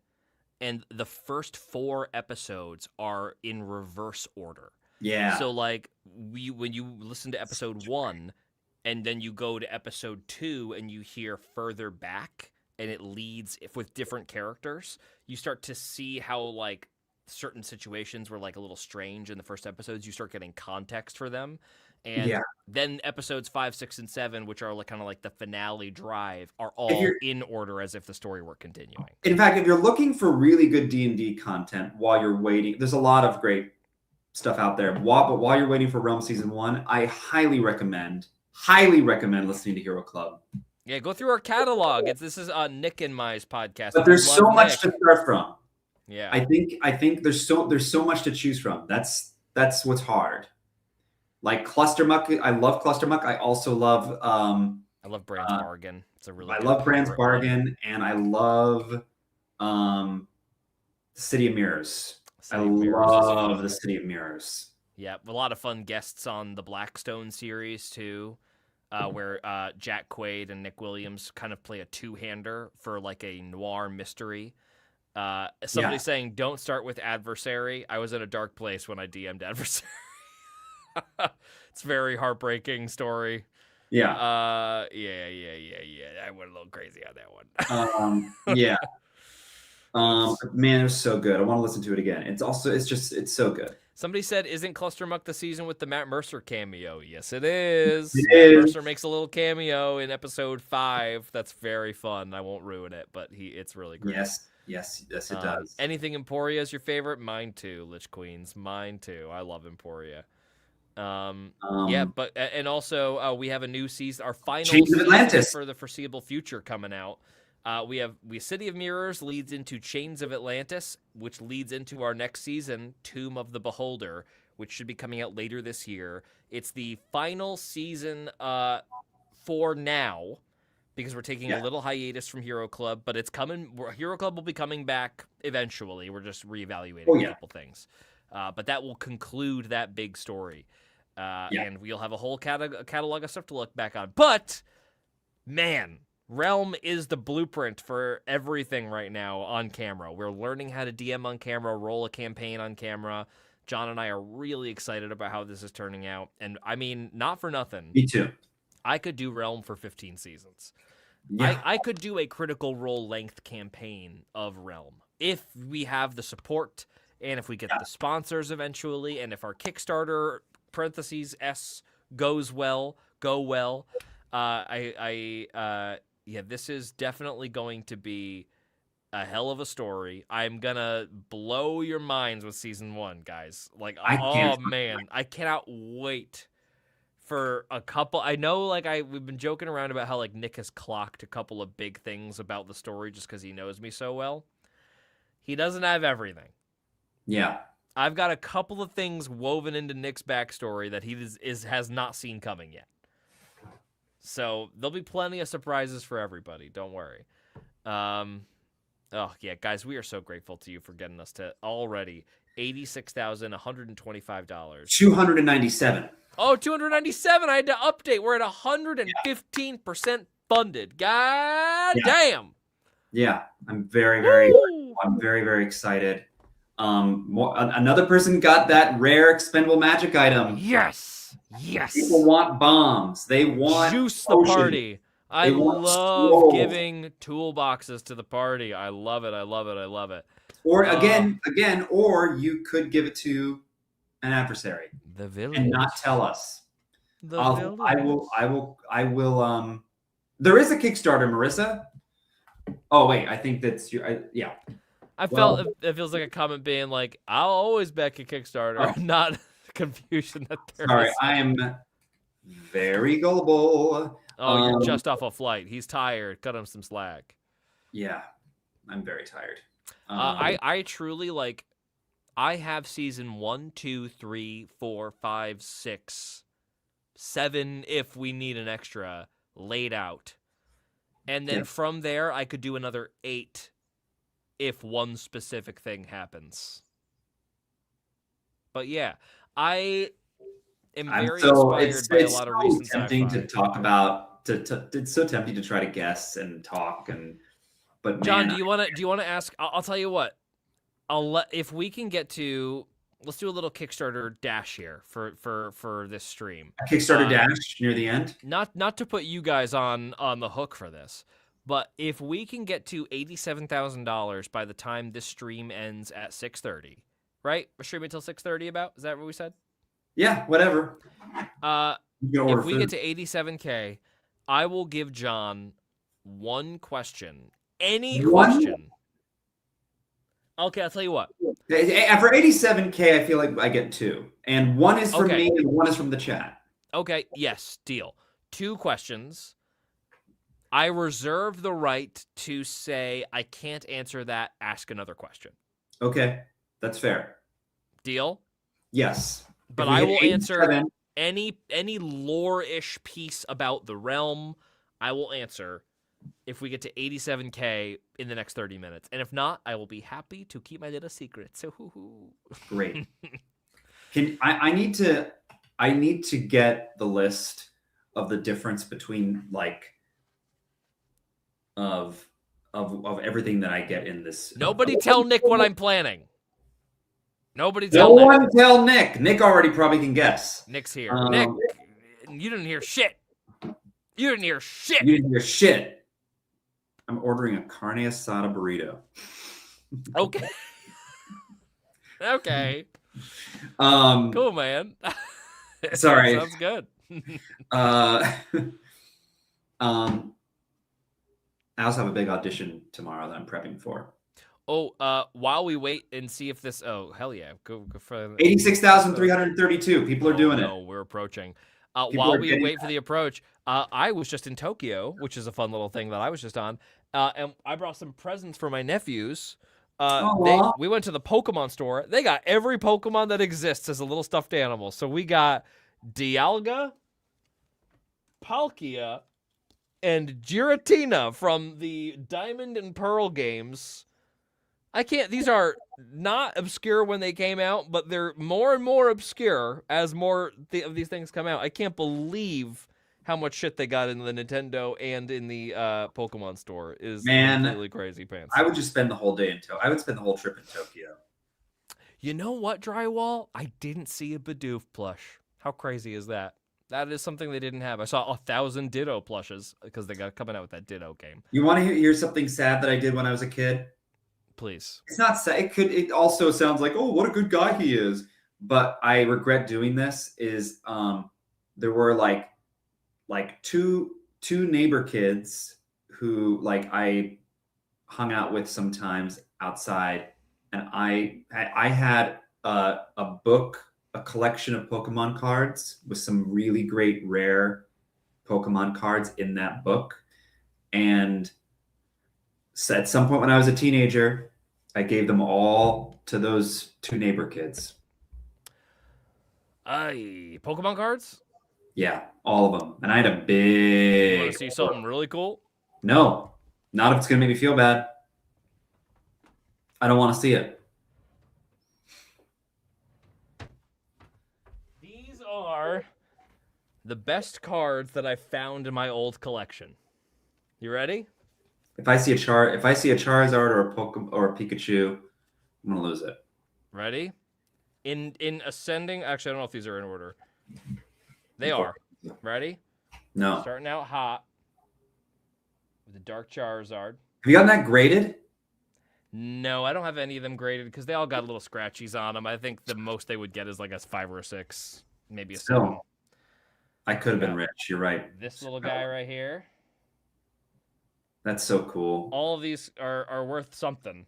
and the first 4 episodes are in reverse order. Yeah. So like when you listen to episode 1 and then you go to episode 2 and you hear further back and it leads with different characters, you start to see how like certain situations were like a little strange in the first episodes. You start getting context for them. And then episodes 5, 6, and 7, which are like kind of like the finale drive, are all in order as if the story were continuing. In fact, if you're looking for really good D&D content while you're waiting, there's a lot of great stuff out there. But while you're waiting for Realm Season 1, I highly recommend listening to Hero Club. Yeah, go through our catalog. This is Nick and Mai's podcast. But there's so much to start from. Yeah, I think there's so much to choose from. That's what's hard. Like Clustermuck, I love Clustermuck. I also love I love Brand's Bargain. It's a really I love Brand's Bargain, and I love City of Mirrors. I love the City of Mirrors. Yeah, a lot of fun guests on the Blackstone series too, where Jack Quaid and Nick Williams kind of play a two-hander for like a noir mystery. Somebody saying, "Don't start with Adversary." I was in a dark place when I DM'd Adversary. It's a very heartbreaking story. Yeah. I went a little crazy on that one. Man, it was so good. I want to listen to it again. It's so good. Somebody said, "Isn't Clustermuck the season with the Matt Mercer cameo?" Yes, it is. Mercer makes a little cameo in episode 5. That's very fun. I won't ruin it, but it's really great. Yes, it does. Anything Emporia is your favorite? Mine too, Lich Queens. Mine too. I love Emporia. But and also we have a new season, our final season for the foreseeable future coming out. We City of Mirrors leads into Chains of Atlantis, which leads into our next season, Tomb of the Beholder, which should be coming out later this year. It's the final season for now, because we're taking a little hiatus from Hero Club, but it's coming. Hero Club will be coming back eventually. We're just reevaluating a couple things. But that will conclude that big story. And we'll have a whole catalog of stuff to look back on. But, man, Realm is the blueprint for everything right now on camera. We're learning how to DM on camera, roll a campaign on camera. John and I are really excited about how this is turning out. And, I mean, not for nothing. Me too. I could do Realm for 15 seasons. Yeah. I could do a Critical Role length campaign of Realm if we have the support and if we get the sponsors eventually, and if our Kickstarter (S) goes well, this is definitely going to be a hell of a story. I'm gonna blow your minds with season 1, guys. Like, man, I cannot wait for a couple. I know, like, we've been joking around about how like Nick has clocked a couple of big things about the story just because he knows me so well. He doesn't have everything. Yeah. I've got a couple of things woven into Nick's backstory that he has not seen coming yet. So there'll be plenty of surprises for everybody. Don't worry. Guys, we are so grateful to you for getting us to already $86,125. 297. Oh, 297. I had to update. We're at 115% funded. God damn. Yeah, I'm very, very excited. Another person got that rare expendable magic item. Yes. People want bombs. They want juice the party. I love giving toolboxes to the party. I love it. Or again, or you could give it to an adversary. The village. And not tell us. I will There is a Kickstarter, Marissa. Oh wait, I think that's your. Yeah. I Well, felt it feels like a comment being like, "I'll always back a Kickstarter," oh, not confusion that there sorry, is. I am very gullible. Oh, you're just off a flight. He's tired. Cut him some slack. Yeah, I'm very tired. I truly like. I have season 1, 2, 3, 4, 5, 6, 7 if we need an extra laid out. And then Yeah. from there I could do another 8 if one specific thing happens. But yeah, I am very inspired by a lot of recent tempting sci-fi. to talk about. It's so tempting to try to guess and talk but John, man, do you want to ask? I'll tell you what. If we can get to, let's do a little Kickstarter dash here for this stream. a Kickstarter dash near the end. Not to put you guys on the hook for this, but if we can get to $87,000 by the time this stream ends at 6:30, right? We're streaming until 6:30. Is that what we said? Yeah, whatever. If we get to 87K, I will give John one question. Any question. Okay, I'll tell you what. For 87K, I feel like I get 2, and one is from me, and one is from the chat. Okay, yes, deal. 2 questions. I reserve the right to say I can't answer that. Ask another question. Okay, that's fair. Deal. Yes, but I will answer any lore-ish piece about the realm. I will answer if we get to 87K in the next 30 minutes. And if not, I will be happy to keep my little secret. So Great. I need to get the list of the difference between like of everything that I get in this. Nobody tell Nick what I'm planning. Nobody tell Nick. No one tell Nick. Nick already probably can guess. Nick's here. Nick, you didn't hear shit. You didn't hear shit. You didn't hear shit. I'm ordering a carne asada burrito. Okay. Okay. Cool, man. Sorry. Sounds good. I also have a big audition tomorrow that I'm prepping for. Oh, while we wait and see if this. Oh, hell yeah! Go for 86,332 people are doing it. No, we're approaching. While we wait for the approach, I was just in Tokyo, which is a fun little thing that I was just on, and I brought some presents for my nephews. We went to the Pokemon store. They got every Pokemon that exists as a little stuffed animal. So we got Dialga, Palkia, and Giratina from the Diamond and Pearl games. These are not obscure when they came out, but they're more and more obscure as more of these things come out. I can't believe how much shit they got in the Nintendo and in the Pokemon store. Is completely crazy pants. I would just spend the whole day in Tokyo. I would spend the whole trip in Tokyo. You know what, Drywall? I didn't see a Bidoof plush. How crazy is that? That is something they didn't have. I saw 1,000 Ditto plushes because they got coming out with that Ditto game. You want to hear something sad that I did when I was a kid? Please. It's not sad. It also sounds like, oh, what a good guy he is. But I regret doing this. There were like two neighbor kids who like I hung out with sometimes outside, and I had a book, a collection of Pokemon cards with some really great rare Pokemon cards in that book. And so at some point when I was a teenager, I gave them all to those 2 neighbor kids. Pokemon cards? Yeah, all of them. And I had a big... You want to see something really cool? No, not if it's going to make me feel bad. I don't want to see it. These are the best cards that I found in my old collection. You ready? If I see a Charizard or a Pikachu, I'm gonna lose it. Ready? In ascending. Actually, I don't know if these are in order. They are. Ready? No. Starting out hot with the Dark Charizard. Have you gotten that graded? No, I don't have any of them graded because they all got little scratchies on them. I think the most they would get is like a 5 or a 6, maybe a 7. I could have been rich. You're right. This little guy right here. That's so cool. All of these are worth something.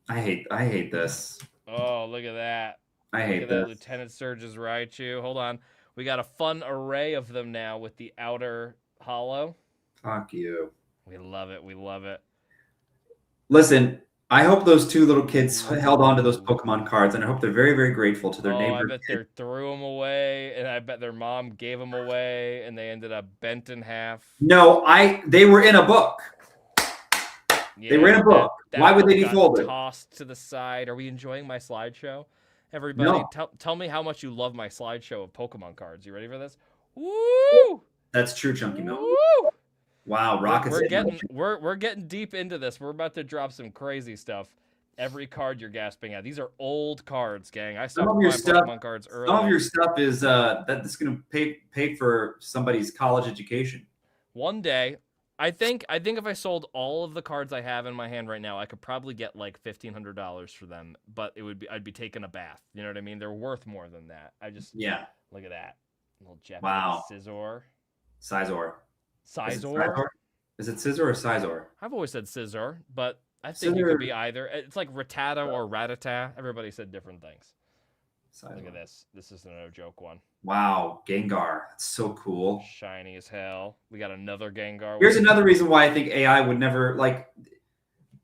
I hate this. Oh, look at that. I Look hate at that, this. Lieutenant Surge's Raichu. Hold on. We got a fun array of them now with the outer hollow. Fuck you. We love it. We love it. Listen, I hope those two little kids held on to those Ooh. Pokemon cards, and I hope they're very, very grateful to their Oh, I neighbor. bet they threw them away, and I bet their mom gave them away, and they ended up bent in half. No, they were in a book. They were in a book. Why would they be got folded? Tossed to the side. Are we enjoying my slideshow? Everybody, No. tell me how much you love my slideshow of Pokemon cards. You ready for this? Woo! That's true, Chunky Milk. Woo! Wow, Rocket's we're getting deep into this. We're about to drop some crazy stuff. Every card you're gasping at. These are old cards, gang. I stopped buying Pokemon cards early. Some of your stuff is that's going to pay for somebody's college education. One day, I think if I sold all of the cards I have in my hand right now, I could probably get like $1,500 for them. But I'd be taking a bath. You know what I mean? They're worth more than that. Look at that little Japanese Scizor. Sizor. Sizor? Is it Scizor or Sizor? I've always said Scizor, but I think it could be either. It's like Rattata or Rattata. Everybody said different things. Sizor. Look at this. This is a no joke one. Wow, Gengar. That's so cool. Shiny as hell. We got another Gengar. Here's another reason why I think AI would never,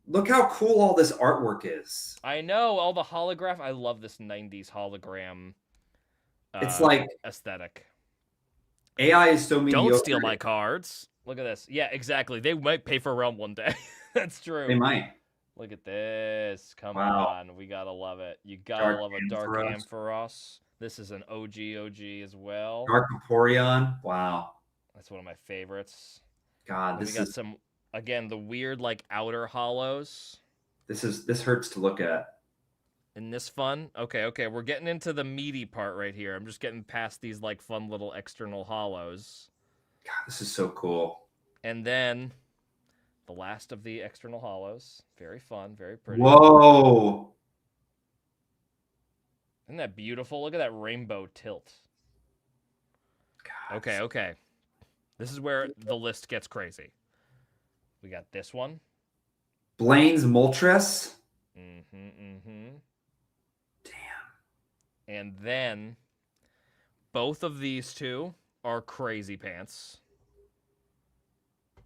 look how cool all this artwork is. I know, all the holograph. I love this 90s hologram it's like aesthetic. AI is so mediocre. Don't steal my cards. Look at this. Yeah, exactly. They might pay for a realm one day. That's true. They might. Look at this. Come on. We gotta love it. You gotta love a Dark Ampharos. This is an OG as well. Dark Vaporeon. Wow. That's one of my favorites. God, we got some, again, the weird outer hollows. This hurts to look at. Isn't this fun? Okay. We're getting into the meaty part right here. I'm just getting past these fun little external hollows. God, this is so cool. And then the last of the external hollows. Very fun, very pretty. Whoa. Isn't that beautiful? Look at that rainbow tilt. God. Okay. This is where the list gets crazy. We got this one. Blaine's Moltres. Damn. And then both of these two are Crazy Pants.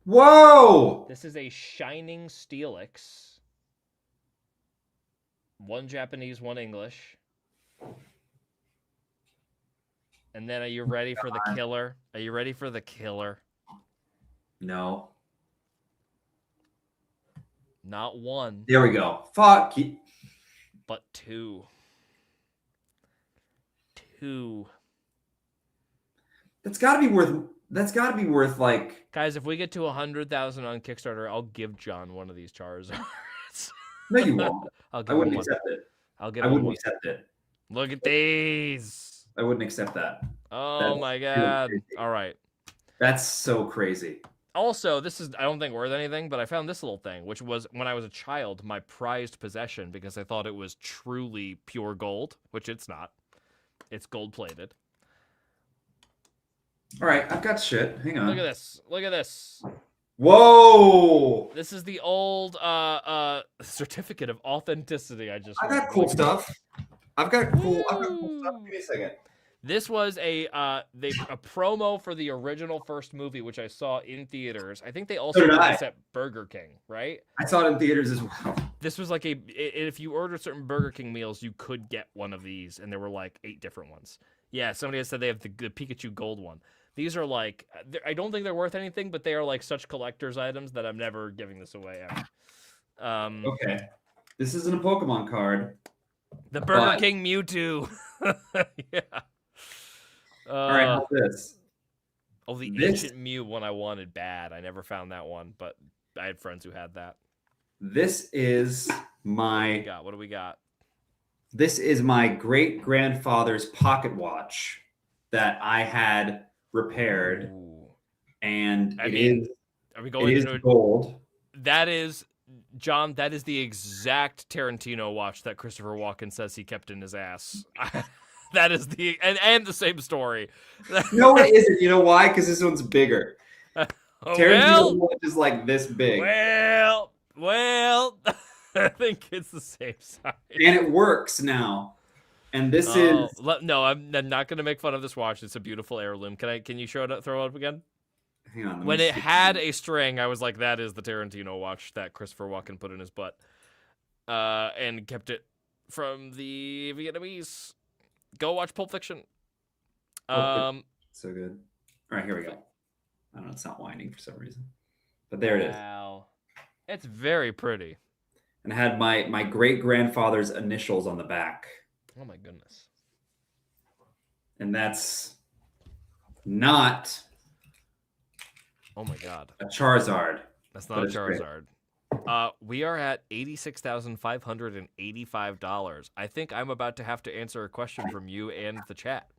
Whoa! This is a Shining Steelix. One Japanese, one English. And then are you ready for the killer? Are you ready for the killer? No. Not one. There we go. Fuck. But two. Two. That's got to be worth Guys, if we get to 100,000 on Kickstarter, I'll give John one of these Charizards. No, you won't. I wouldn't accept it. I wouldn't accept it. Look at these. I wouldn't accept that. Oh my god. Really all right. That's so crazy. Also, this is, I don't think worth anything, but I found this little thing, which was, when I was a child, my prized possession because I thought it was truly pure gold, which it's not. It's gold-plated. All right, I've got shit. Hang on. Look at this. Look at this. Whoa! This is the old certificate of authenticity I just I got cool stuff. I've got cool stuff. Give me a second. This was a promo for the original first movie, which I saw in theaters. I think they also did this at Burger King, right? I saw it in theaters as well. This was if you ordered certain Burger King meals, you could get one of these, and there were 8 different ones. Yeah, somebody has said they have the Pikachu Gold one. These are I don't think they're worth anything, but they are such collector's items that I'm never giving this away ever. Okay. This isn't a Pokemon card. The Burger King Mewtwo. Yeah. All right, how's this? Oh, the Ancient Mew one I wanted bad. I never found that one, but I had friends who had that. This is my... What do we got? This is my great-grandfather's pocket watch that I had repaired. Ooh. And are we going into gold? That is, John, that is the exact Tarantino watch that Christopher Walken says he kept in his ass. That is and the same story. No, it isn't. You know why? Because this one's bigger. Tarantino watch is like this big. well, I think it's the same size. And it works now. And this Oh, is no, I'm not gonna make fun of this watch. It's a beautiful heirloom. Can you show it up, throw it up again? hang on, let me When it see. had a string, I was like, that is the Tarantino watch that Christopher Walken put in his butt. And kept it from the Vietnamese. Go watch Pulp Fiction. So good. All right, here we go. I don't know, it's not winding for some reason. But there it is. Wow. It's very pretty. And it had my great-grandfather's initials on the back. Oh my goodness. And that's not Oh my god. a Charizard. That's not a But it's great. Charizard. We are at $86,585. I think I'm about to have to answer a question from you and the chat.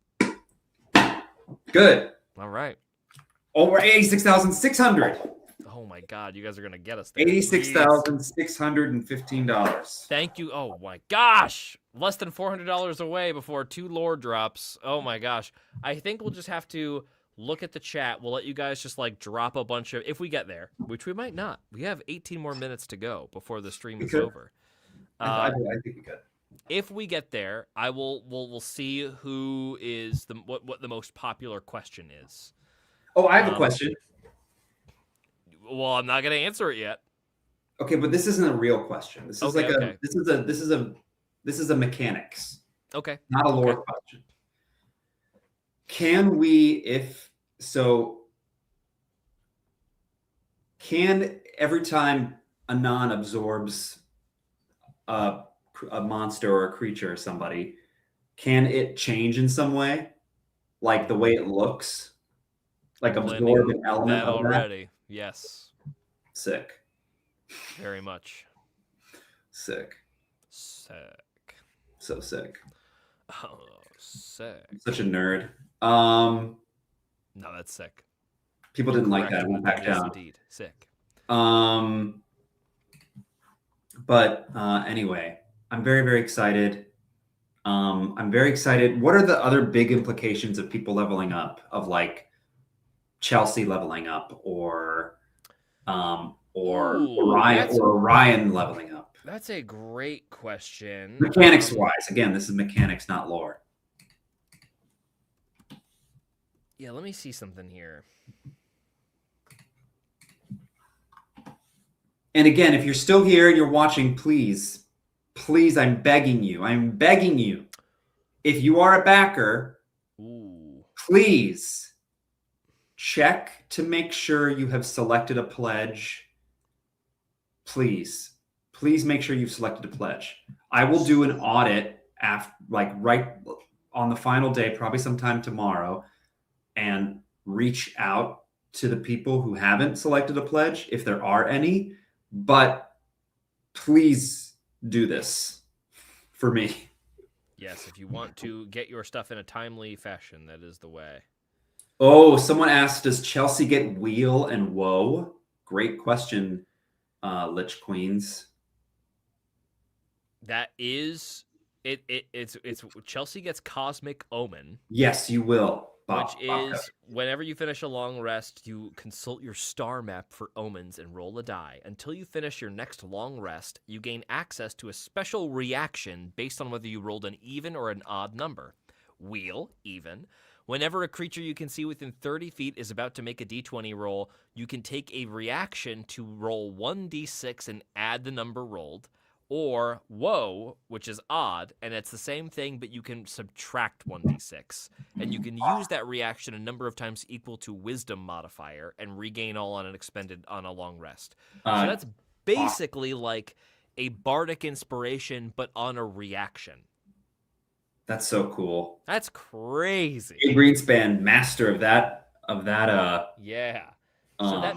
Good. All right. Oh, we're 86,600. Oh my god, you guys are gonna get us there. $86,615. Thank you. Oh my gosh. Less than $400 away before 2 lore drops. Oh my gosh. I think we'll just have to look at the chat. We'll let you guys just like drop a bunch of, if we get there, which we might not. We have 18 more minutes to go before the stream is over. I think we could. If we get there, we'll see who is what the most popular question is. Oh, I have a question. Well, I'm not gonna answer it yet. Okay, but this isn't a real question. This is Okay. this is a mechanics, Okay. not a lore question. Can we, can every time Anon absorbs a monster or a creature or somebody, can it change in some way? Like the way it looks? Like absorb an element that of already. Yes. Sick. Very much. Sick. Sick. So sick. Oh, sick. I'm such a nerd. No, that's sick. People didn't like that. I went back Yes, down. indeed. Sick. But anyway, I'm very, very excited. I'm very excited. What are the other big implications of people leveling up, of like Chelsea leveling up, or Orion leveling up? That's a great question. Mechanics wise, again, this is mechanics, not lore. Yeah, let me see something here. And again, if you're still here and you're watching, please, I'm begging you. If you are a backer, please check to make sure you have selected a pledge. Please make sure you've selected a pledge. I will do an audit right on the final day, probably sometime tomorrow, and reach out to the people who haven't selected a pledge, if there are any. But please do this for me. Yes, if you want to get your stuff in a timely fashion, that is the way. Oh, someone asked, does Chelsea get wheel and woe? Great question, Lich Queens. That is it's Chelsea gets Cosmic Omen. Yes, you will. Which is, whenever you finish a long rest, you consult your star map for omens and roll a die. Until you finish your next long rest, you gain access to a special reaction based on whether you rolled an even or an odd number. Wheel, even. Whenever a creature you can see within 30 feet is about to make a d20 roll, you can take a reaction to roll 1d6 and add the number rolled. Or woe, which is odd, and it's the same thing, but you can subtract 1d6. And you can use that reaction a number of times equal to wisdom modifier and regain all on an expended on a long rest. So that's basically like a bardic inspiration, but on a reaction. That's so cool. That's crazy. Gabe Greenspan, master of that. Yeah. So that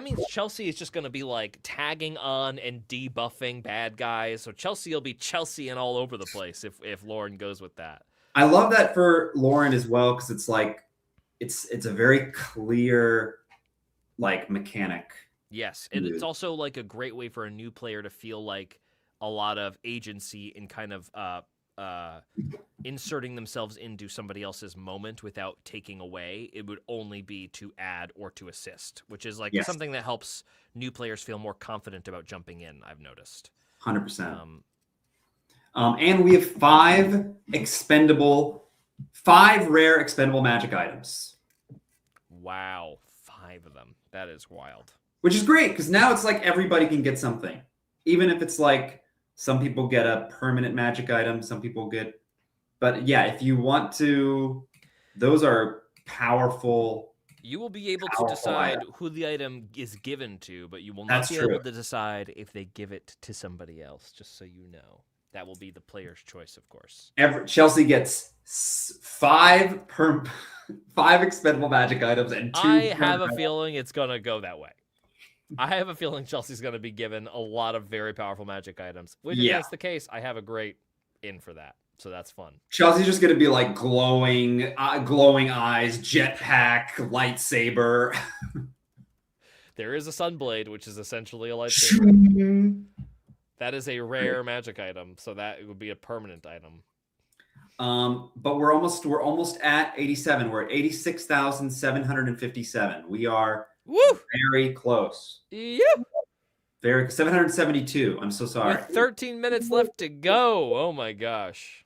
means Chelsea is just going to be like tagging on and debuffing bad guys. So Chelsea will be Chelsea and all over the place if Lauren goes with that. I love that for Lauren as well, because it's like it's a very clear like mechanic. Yes, and it's also like a great way for a new player to feel like a lot of agency and kind of inserting themselves into somebody else's moment without taking away. It would only be to add or to assist, which is like Yes. something that helps new players feel more confident about jumping in, I've noticed. 100%. And we have 5 rare expendable magic items. Wow, 5 of them. That is wild. Which is great, because now it's like everybody can get something. Even if it's like some people get a permanent magic item, some people get... But yeah, if you want to... Those are powerful... You will be able to decide who the item is given to, but you will not be able to decide if they give it to somebody else, just so you know. That will be the player's choice, of course. Chelsea gets 5 expendable magic items and 2... I have a feeling it's going to go that way. I have a feeling Chelsea's going to be given a lot of very powerful magic items. Which, if that's the case, I have a great in for that. So that's fun. Chelsea's just going to be like glowing eyes, jetpack, lightsaber. There is a sunblade, which is essentially a lightsaber. That is a rare magic item, so that would be a permanent item. But we're almost at 87. We're at 86,757. We are very close. Yep. Very 772. I'm so sorry. With 13 minutes left to go. Oh my gosh.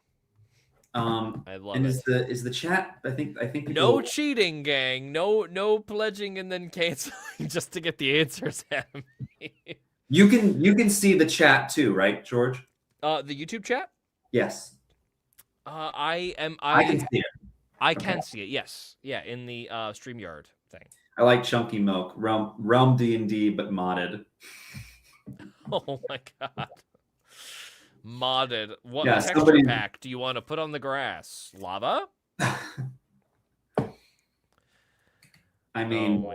I love it. Is the chat? I think people... No cheating, gang. No pledging and then canceling just to get the answers at me. You can see the chat too, right, George? The YouTube chat? Yes. I can see it. I can see it. Yes. Yeah, in the StreamYard thing. I like Chunky Milk, Realm D&D, but modded. Oh my god. Modded. What texture pack do you want to put on the grass? Lava? I mean,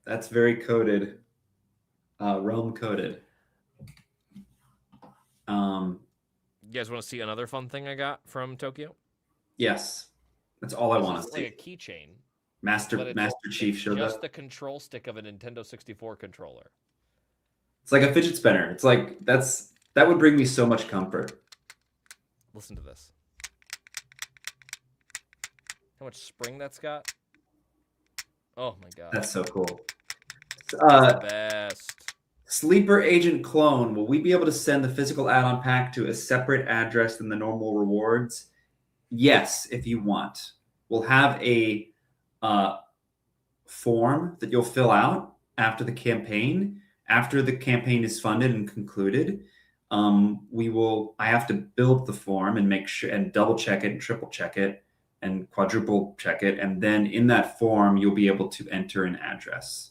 that's very coded. Realm coded. You guys want to see another fun thing I got from Tokyo? Yes. That's all I want to see. Like a keychain. Master Chief showed up. Just the control stick of a Nintendo 64 controller. It's like a fidget spinner. It's like that would bring me so much comfort. Listen to this. How much spring that's got? Oh my god. That's so cool. That's the best. Sleeper Agent Clone. Will we be able to send the physical add-on pack to a separate address than the normal rewards? Yes, if you want. We'll have a form that you'll fill out after the campaign. After the campaign is funded and concluded, I have to build the form and make sure and double check it and triple check it and quadruple check it. And then in that form, you'll be able to enter an address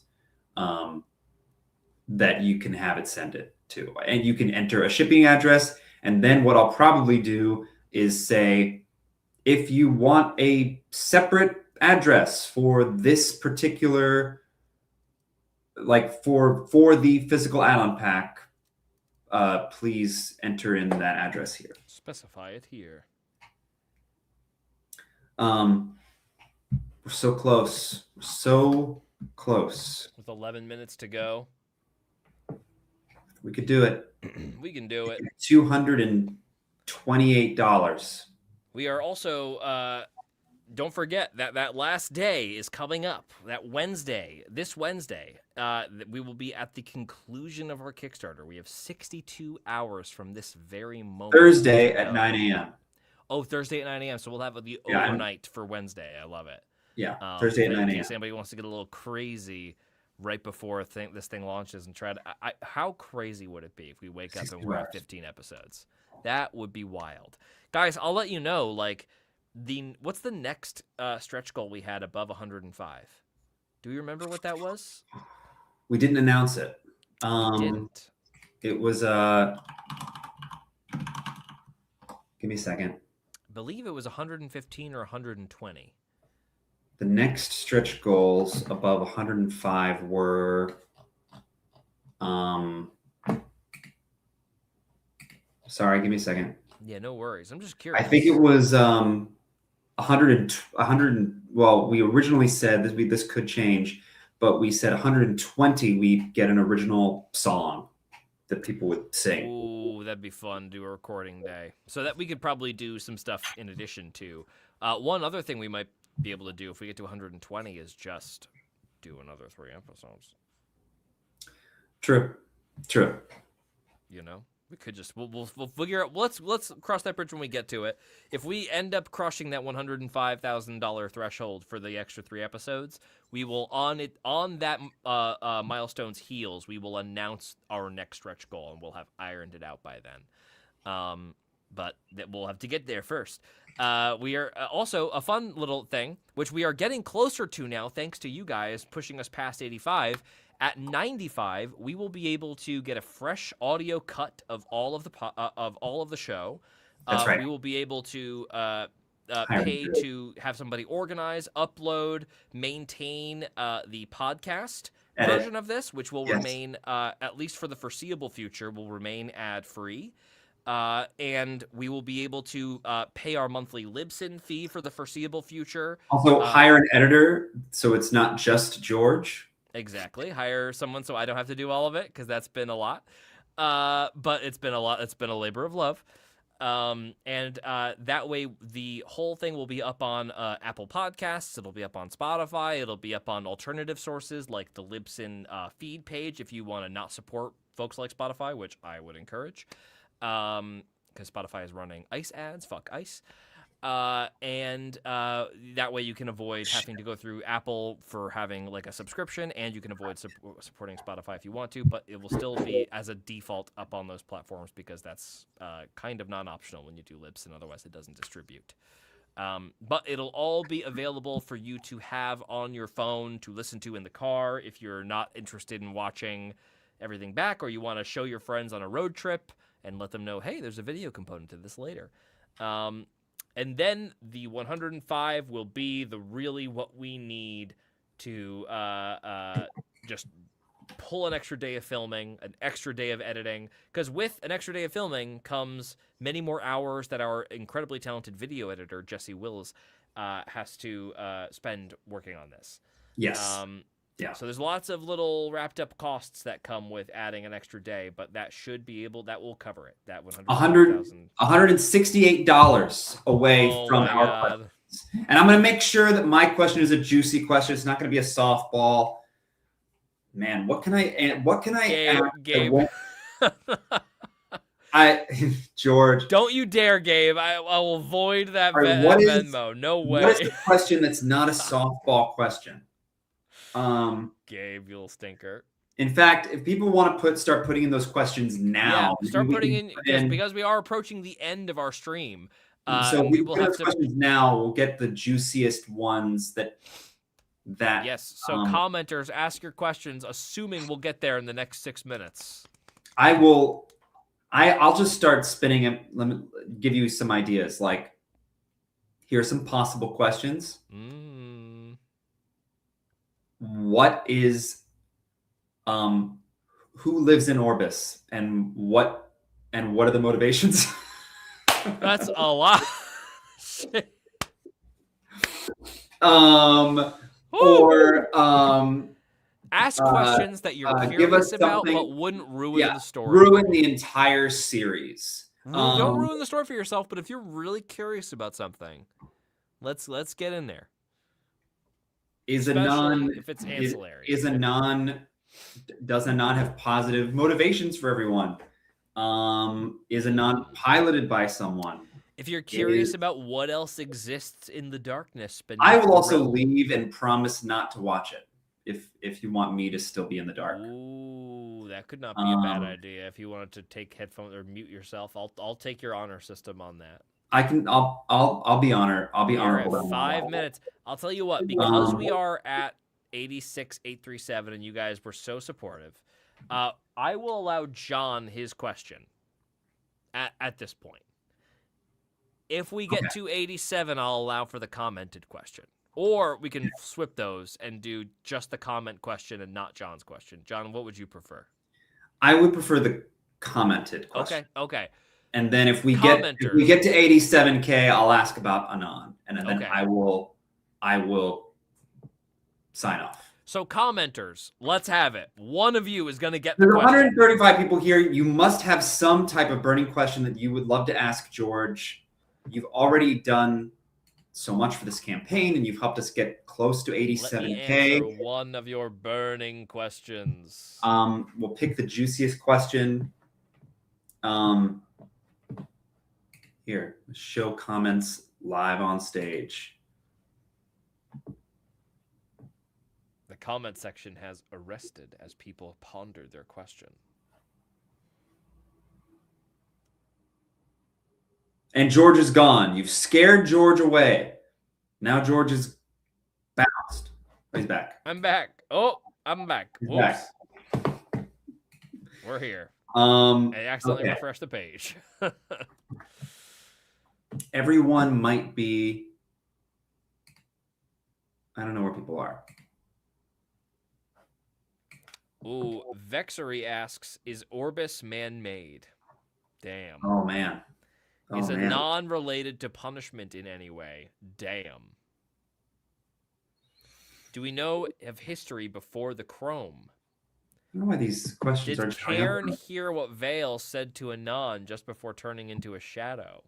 that you can have it send it to. And you can enter a shipping address. And then what I'll probably do is say, if you want a separate address for this particular, like for the physical add-on pack, please enter in that address here. Specify it here. We're so close. We're so close. With 11 minutes to go. We could do it. We can do it. $228. We are also, don't forget that last day is coming up. That Wednesday, this Wednesday, we will be at the conclusion of our Kickstarter. We have 62 hours from this very moment. Thursday at 9 a.m. Oh, Thursday at 9 a.m. So we'll have the overnight for Wednesday. I love it. Yeah, Thursday at 9 a.m. In case anybody wants to get a little crazy right before this thing launches and try to... how crazy would it be if we wake up and we're at 15 episodes? That would be wild. Guys, I'll let you know, like, what's the next stretch goal we had above 105? Do you remember what that was? We didn't announce it. We didn't. It was... give me a second. I believe it was 115 or 120. The next stretch goals above 105 were... sorry, give me a second. Yeah, no worries. I'm just curious. I think it was 100. Well, we originally said this could change, but we said 120. We get an original song. that people would sing. Ooh, that'd be fun. Do a recording day, so that we could probably do some stuff in addition to. One other thing we might be able to do if we get to 120 is just do another 3 episodes. True. You know, we could just we'll figure out. Let's cross that bridge when we get to it. If we end up crushing that $105,000 threshold for the extra 3 episodes, we will on that milestone's heels. We will announce our next stretch goal, and we'll have ironed it out by then. But that we'll have to get there first. We are also a fun little thing, which we are getting closer to now, thanks to you guys pushing us past 85. At 95, we will be able to get a fresh audio cut of all of the show. That's right. We will be able to pay to have somebody organize, upload, maintain the podcast version of this, which will remain, at least for the foreseeable future, will remain ad-free. And we will be able to pay our monthly Libsyn fee for the foreseeable future. Also, hire an editor, so it's not just George. Exactly. Hire someone so I don't have to do all of it, because that's been a lot. But it's been a lot. It's been a labor of love. And that way the whole thing will be up on Apple Podcasts. It'll be up on Spotify. It'll be up on alternative sources like the Libsyn feed page if you want to not support folks like Spotify, which I would encourage. Because Spotify is running ICE ads. Fuck ICE. And that way you can avoid having to go through Apple for having like a subscription, and you can avoid supporting Spotify if you want to, but it will still be as a default up on those platforms because that's kind of non-optional when you do Libsyn, otherwise it doesn't distribute. But it'll all be available for you to have on your phone to listen to in the car if you're not interested in watching everything back, or you want to show your friends on a road trip and let them know, hey, there's a video component to this later. And then the 105 will be really what we need to just pull an extra day of filming, an extra day of editing. Because with an extra day of filming comes many more hours that our incredibly talented video editor, Jesse Wills, has to spend working on this. Yes. Yeah. So there's lots of little wrapped up costs that come with adding an extra day, but that will cover it. That $168 away from our questions. And I'm going to make sure that my question is a juicy question. It's not going to be a softball. Man, what can I Gabe. George. Don't you dare, Gabe. I will avoid that Venmo. No way. What is the question that's not a softball question? Gabe, you little stinker. In fact, if people want to start putting in those questions now, start putting in because we are approaching the end of our stream. So we will have questions now. We'll get the juiciest ones that. Yes. So commenters, ask your questions, assuming we'll get there in the next 6 minutes. I'll just start spinning it. Let me give you some ideas. Like, here are some possible questions. What is who lives in Orbis, and what are the motivations? That's a lot. Ask questions that you're curious about but wouldn't ruin the story. Ruin the entire series. Don't ruin the story for yourself, but if you're really curious about something, let's get in there. If it's ancillary. Does a non have positive motivations for everyone? Is a non piloted by someone? If you're curious about what else exists in the darkness, I will also leave and promise not to watch it if you want me to still be in the dark. Ooh, that could not be a bad idea. If you wanted to take headphones or mute yourself, I'll take your honor system on that. I'll be honorable. At 5 minutes. I'll tell you what, because we are at 86,837 and you guys were so supportive, I will allow John his question at this point. If we get to 87, I'll allow for the commented question. Or we can swip those and do just the comment question and not John's question. John, what would you prefer? I would prefer the commented question. Okay. And then if we get to 87K, I'll ask about Anon, and then I will sign off. So commenters, let's have it. One of you is going to get the There's question. 135 people here. You must have some type of burning question that you would love to ask George. You've already done so much for this campaign, and you've helped us get close to Let me 87K. answer one of your burning questions. We'll pick the juiciest question. Here, show comments live on stage. The comment section has arrested as people pondered their question. And George is gone. You've scared George away. Now George is bounced. Oh, he's back. I'm back. Oh, I'm back. He's Whoops. back. We're here. I accidentally Okay. refreshed the page. Everyone might be. I don't know where people are. Ooh, Vexery asks, is Orbis man-made? Damn. Oh man. Is a non-related to punishment in any way? Damn. Do we know of history before the Chrome? I don't know why these questions Did aren't showing up. Cairn hear what Vale said to Anon just before turning into a shadow?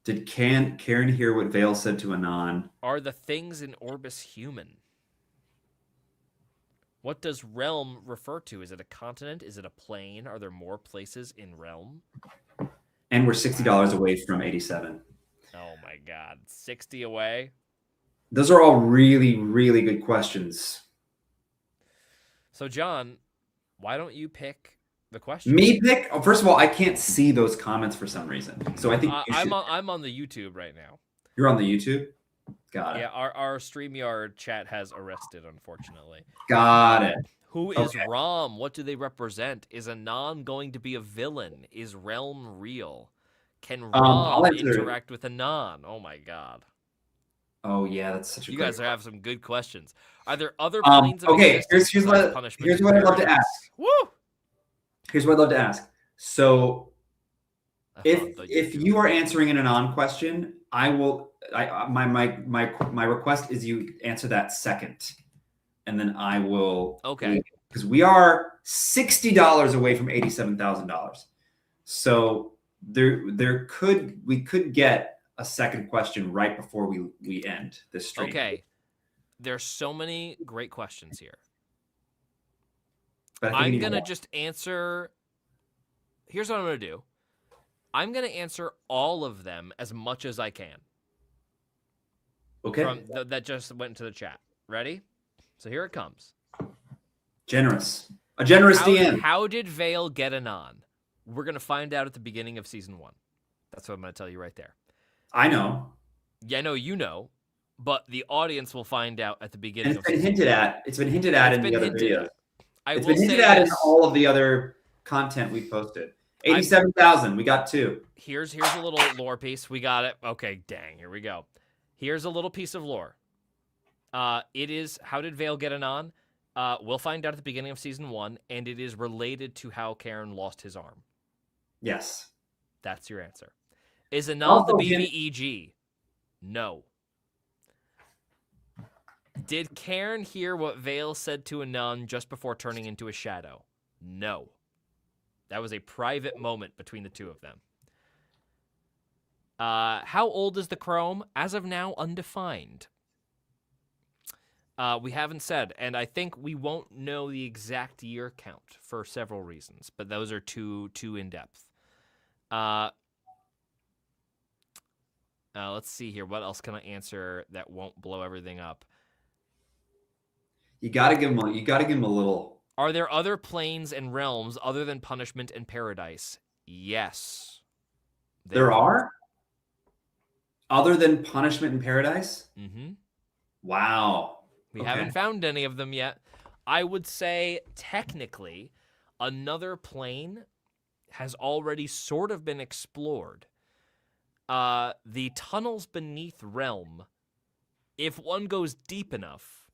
Did Karen hear what Vale said to Anon? Are the things in Orbis human? What does realm refer to? Is it a continent? Is it a plane? Are there more places in realm? And we're $60 away from 87. Oh my god. 60 away? Those are all really, really good questions. So, John, why don't you pick the question? Me pick? Oh, first of all, I can't see those comments for some reason. So I think you should... I'm on the YouTube right now. You're on the YouTube? Got it. Yeah, our StreamYard chat has arrested, unfortunately. Got it. Who is Rom? What do they represent? Is Anon going to be a villain? Is Realm real? Can Rom interact with Anon? Oh my god. Oh yeah, that's such a You great guys question. have some good questions. Are there other planes of okay, existence here's besides what punishment and I'd love to paradise? ask. Woo! Here's what I'd love to ask. So I found the if YouTube. you are answering an Anon question, my request is you answer that second. And then I will. Okay. Because we are $60 away from $87,000. So we could get a second question right before we end this stream. Okay. There's so many great questions here. But I think I'm going to just answer. Here's what I'm going to do. I'm going to answer all of them as much as I can. Okay. That just went into the chat. Ready? So here it comes. Generous. A generous DM. How did Vale get Anon? We're going to find out at the beginning of season 1. That's what I'm going to tell you right there. I know. Yeah, I know you know, but the audience will find out at the beginning of season 1. It's been hinted at in the other videos. It's been hinted at in all of the other content we posted. 87,000. We got 2. Here's a little lore piece. We got it. Okay, dang. Here we go. Here's a little piece of lore. It is how did Vale get Anon? We'll find out at the beginning of season 1, and it is related to how Cairn lost his arm. Yes. That's your answer. Is Anon the BBEG? No. Did Cairn hear what Vale said to Anon just before turning into a shadow? No. That was a private moment between the two of them. How old is the Chrome? As of now, undefined. We haven't said, and I think we won't know the exact year count for several reasons, but those are too in-depth. Let's see here. What else can I answer that won't blow everything up? You gotta give him a little. Are there other planes and realms other than punishment and paradise? Yes. There are? Other than punishment and paradise? Mm-hmm. Wow. We haven't found any of them yet. I would say, technically, another plane has already sort of been explored. The tunnels beneath Realm, if one goes deep enough,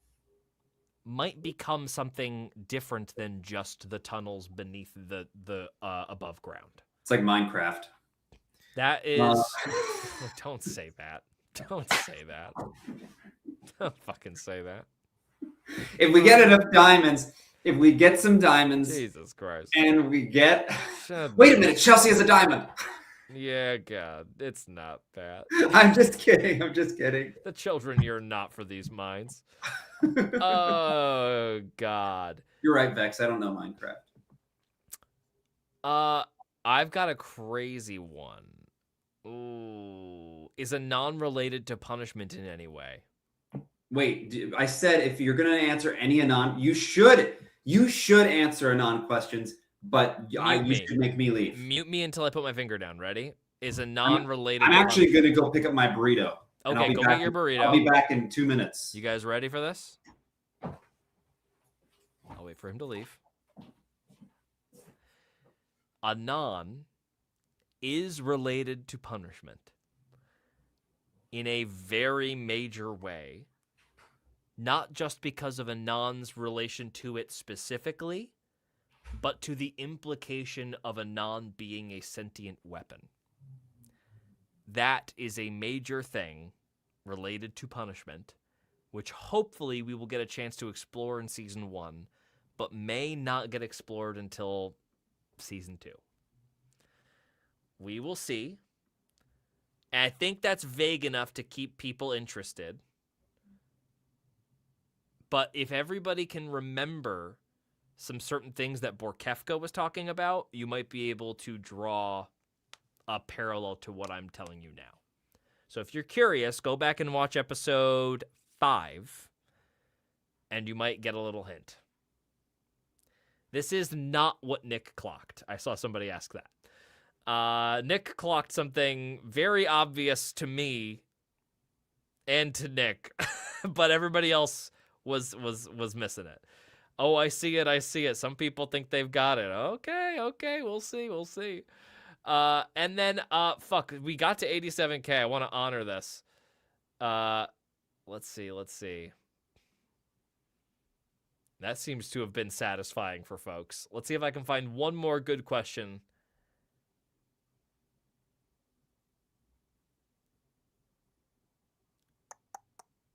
might become something different than just the tunnels beneath the above ground. It's like Minecraft. That is... Don't say that. Don't say that. Don't fucking say that. If we get enough diamonds, if we get some diamonds, Jesus Christ. and we get... Shut Wait a up. minute, Chelsea has a diamond. Yeah, God, it's not that. I'm just kidding. I'm just kidding. The children here are not for these mines. Oh, God. You're right, Vex. I don't know Minecraft. I've got a crazy one. Ooh. Is Anon related to punishment in any way? Wait, I said if you're going to answer any Anon, you should answer Anon questions, but you should make me leave. Mute me until I put my finger down. Ready? Is Anon related I'm to actually going to go pick up my burrito. Okay, go get your burrito. I'll be back in 2 minutes. You guys ready for this? I'll wait for him to leave. Anon is related to punishment in a very major way, not just because of Anon's relation to it specifically, but to the implication of Anon being a sentient weapon. That is a major thing related to punishment, which hopefully we will get a chance to explore in Season 1, but may not get explored until Season 2. We will see. And I think that's vague enough to keep people interested. But if everybody can remember some certain things that Borkefka was talking about, you might be able to draw a parallel to what I'm telling you now. So if you're curious, go back and watch episode 5, and you might get a little hint. This is not what Nick clocked. I saw somebody ask that. Nick clocked something very obvious to me and to Nick, but everybody else was missing it. Oh, I see it. Some people think they've got it. Okay, we'll see. And then, fuck, we got to 87K. I want to honor this. Let's see. That seems to have been satisfying for folks. Let's see if I can find one more good question.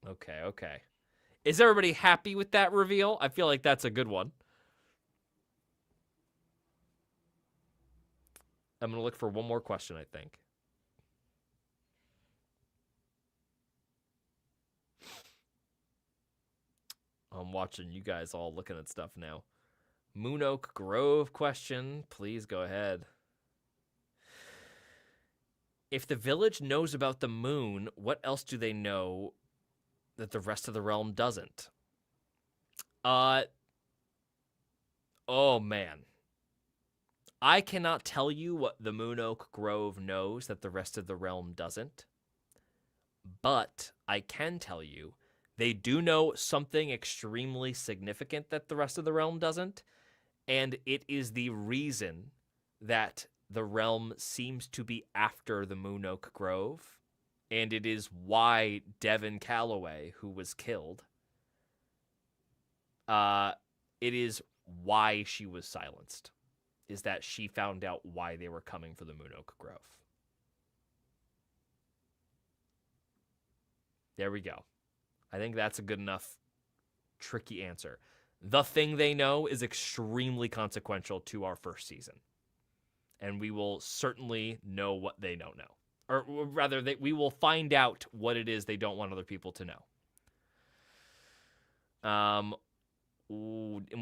Okay. Is everybody happy with that reveal? I feel like that's a good one. I'm going to look for one more question, I think. I'm watching you guys all looking at stuff now. Moon Oak Grove question. Please go ahead. If the village knows about the moon, what else do they know that the rest of the realm doesn't? Oh, man. I cannot tell you what the Moon Oak Grove knows that the rest of the realm doesn't. But I can tell you they do know something extremely significant that the rest of the realm doesn't. And it is the reason that the realm seems to be after the Moon Oak Grove. And it is why Devin Calloway, who was killed, it is why she was silenced, is that she found out why they were coming for the Moon Oak Grove. There we go. I think that's a good enough tricky answer. The thing they know is extremely consequential to our first season. And we will certainly know what they don't know. Or rather, we will find out what it is they don't want other people to know. And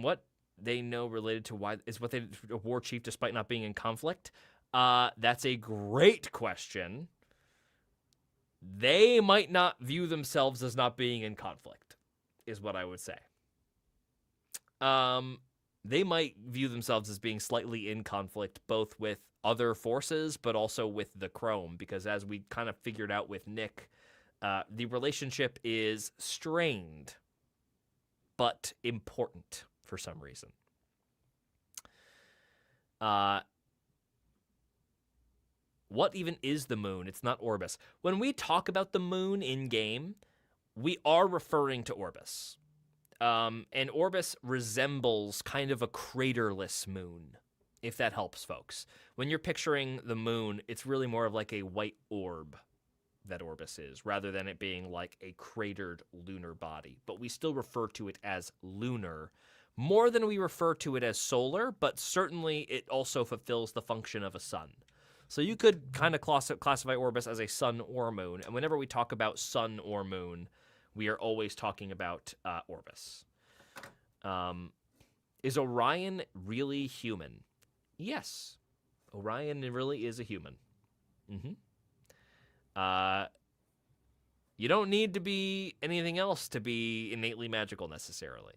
what they know related to why is what they a war chief despite not being in conflict. That's a great question. They might not view themselves as not being in conflict, is what I would say. They might view themselves as being slightly in conflict, both with other forces, but also with the Chrome, because as we kind of figured out with Nick, the relationship is strained, but important for some reason. What even is the moon? It's not Orbis. When we talk about the moon in-game, we are referring to Orbis. And Orbis resembles kind of a craterless moon, if that helps folks. When you're picturing the moon, it's really more of like a white orb that Orbis is, rather than it being like a cratered lunar body. But we still refer to it as lunar more than we refer to it as solar, but certainly it also fulfills the function of a sun. So you could kind of classify Orbis as a sun or moon, and whenever we talk about sun or moon, we are always talking about Orbis. Is Orion really human? Yes. Orion really is a human. You don't need to be anything else to be innately magical necessarily.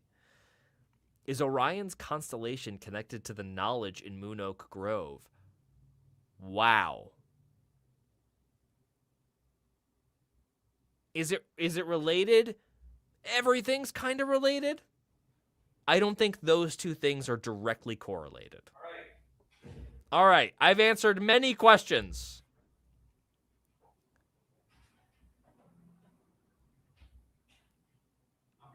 Is Orion's constellation connected to the knowledge in Moon Oak Grove? Wow. Is it related? Everything's kind of related. I don't think those two things are directly correlated. All right. I've answered many questions.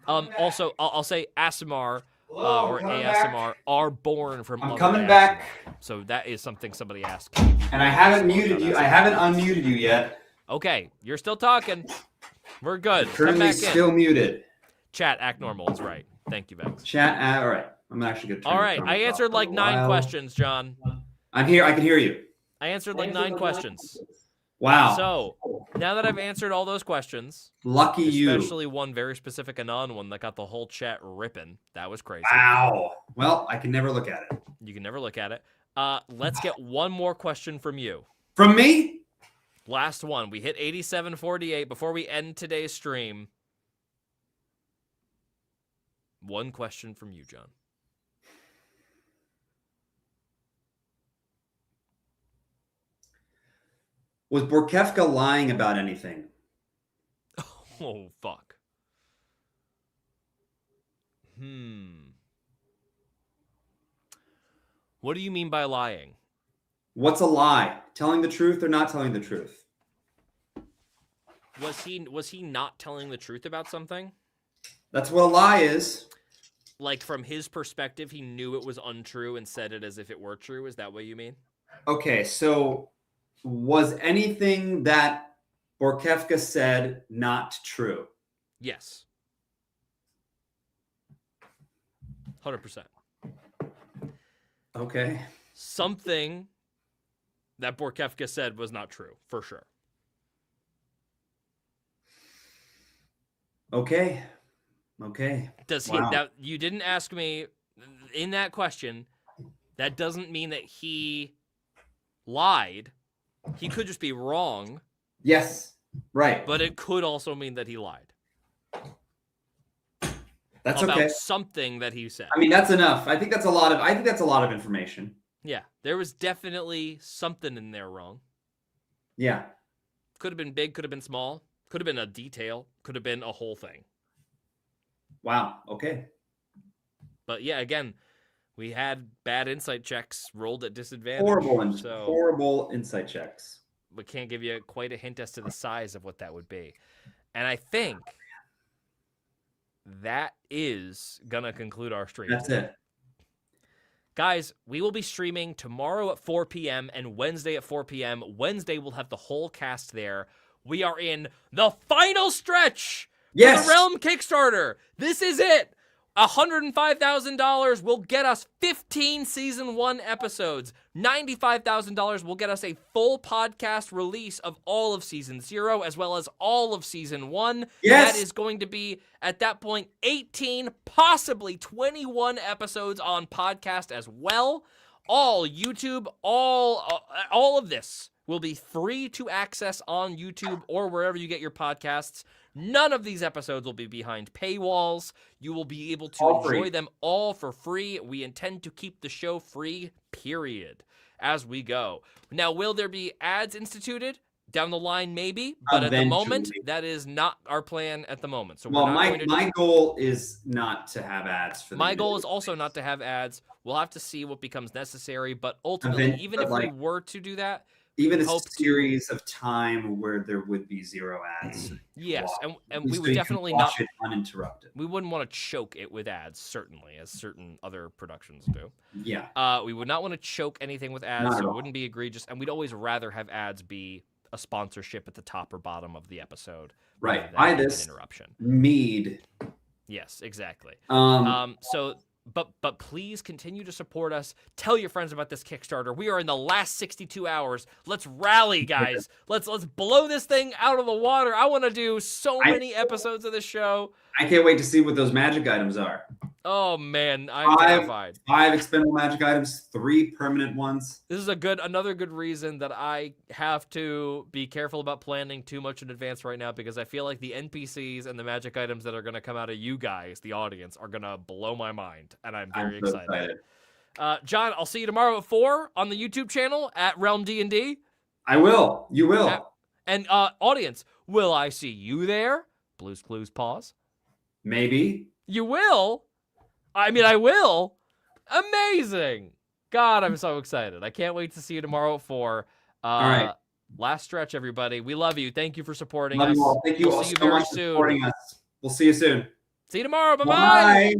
Also, I'll say Asimar or ASMR are born from. I'm other coming ASMR. back. So that is something somebody asked. And I haven't muted you. I haven't unmuted you yet. Okay, you're still talking. We're good. Come Currently back still in. muted. Chat, act normal is right. Thank you, Vex. Chat. All right. I'm actually gonna turn All the right, camera I off answered for like a 9 while. questions, John. I'm here. I can hear you. I answered like 9 questions. Wow. So now that I've answered all those questions, Lucky you. especially one very specific Anon one that got the whole chat ripping. That was crazy. Wow. Well, I can never look at it. You can never look at it. Let's get one more question from you. From me? Last one. We hit 87:48 before we end today's stream. One question from you, John. Was Borkevka lying about anything? Oh, fuck. What do you mean by lying? What's a lie? Telling the truth or not telling the truth? Was he not telling the truth about something? That's what a lie is. Like, from his perspective, he knew it was untrue and said it as if it were true? Is that what you mean? Okay, so was anything that Borkevka said not true? Yes. 100%. Okay. Something that Borkevka said was not true, for sure. Okay. Does he? Wow. Now, you didn't ask me in that question. That doesn't mean that he lied. He could just be wrong. Yes. Right. But it could also mean that he lied. That's about okay. something that he said. I mean, that's enough. I think that's a lot of information. Yeah, there was definitely something in there wrong. Yeah. Could have been big, could have been small, could have been a detail, could have been a whole thing. Wow. Okay. But yeah, again, we had bad insight checks rolled at disadvantage. Horrible insight checks. We can't give you quite a hint as to the size of what that would be. And I think that is going to conclude our stream. That's it. Guys, we will be streaming tomorrow at 4 p.m. and Wednesday at 4 p.m. Wednesday, we'll have the whole cast there. We are in the final stretch for the Realm Kickstarter. This is it. $105,000 will get us 15 Season 1 episodes. $95,000 will get us a full podcast release of all of Season 0, as well as all of Season 1. Yes. That is going to be, at that point, 18, possibly 21 episodes on podcast as well. All YouTube, all of this will be free to access on YouTube or wherever you get your podcasts. None of these episodes will be behind paywalls. You will be able to enjoy them all for free. We intend to keep the show free, period, as we go. Now, will there be ads instituted? Down the line, maybe. But Eventually. At the moment, that is not our plan at the moment. So well, we're not my goal is not to have ads for my goal is also not to have ads. We'll have to see what becomes necessary. But ultimately, even if we were to do that, even a series of time where there would be 0 ads. Yes, and we would definitely not it uninterrupted. We wouldn't want to choke it with ads, certainly, as certain other productions do. Yeah. We would not want to choke anything with ads, so it wouldn't be egregious, and we'd always rather have ads be a sponsorship at the top or bottom of the episode. Right. Buy this interruption. mead. Yes, exactly. So But please continue to support us. Tell your friends about this Kickstarter. We are in the last 62 hours. Let's rally, guys. Let's blow this thing out of the water. I want to do so many episodes of this show. I can't wait to see what those magic items are. Oh man, I'm terrified. 5 expendable magic items, 3 permanent ones. This is another good reason that I have to be careful about planning too much in advance right now, because I feel like the NPCs and the magic items that are going to come out of you guys, the audience, are going to blow my mind, and I'm very excited. John, I'll see you tomorrow at 4 on the YouTube channel at Realm D&D. I will. You will. And audience, will I see you there? Blue's Clues pause. Maybe. You will? I mean, I will. Amazing. God, I'm so excited. I can't wait to see you tomorrow at 4. All right. Last stretch, everybody. We love you. Thank you for supporting Love us. you all. Thank you all so much for supporting us. We'll see you soon. See you tomorrow. Bye-bye. Bye.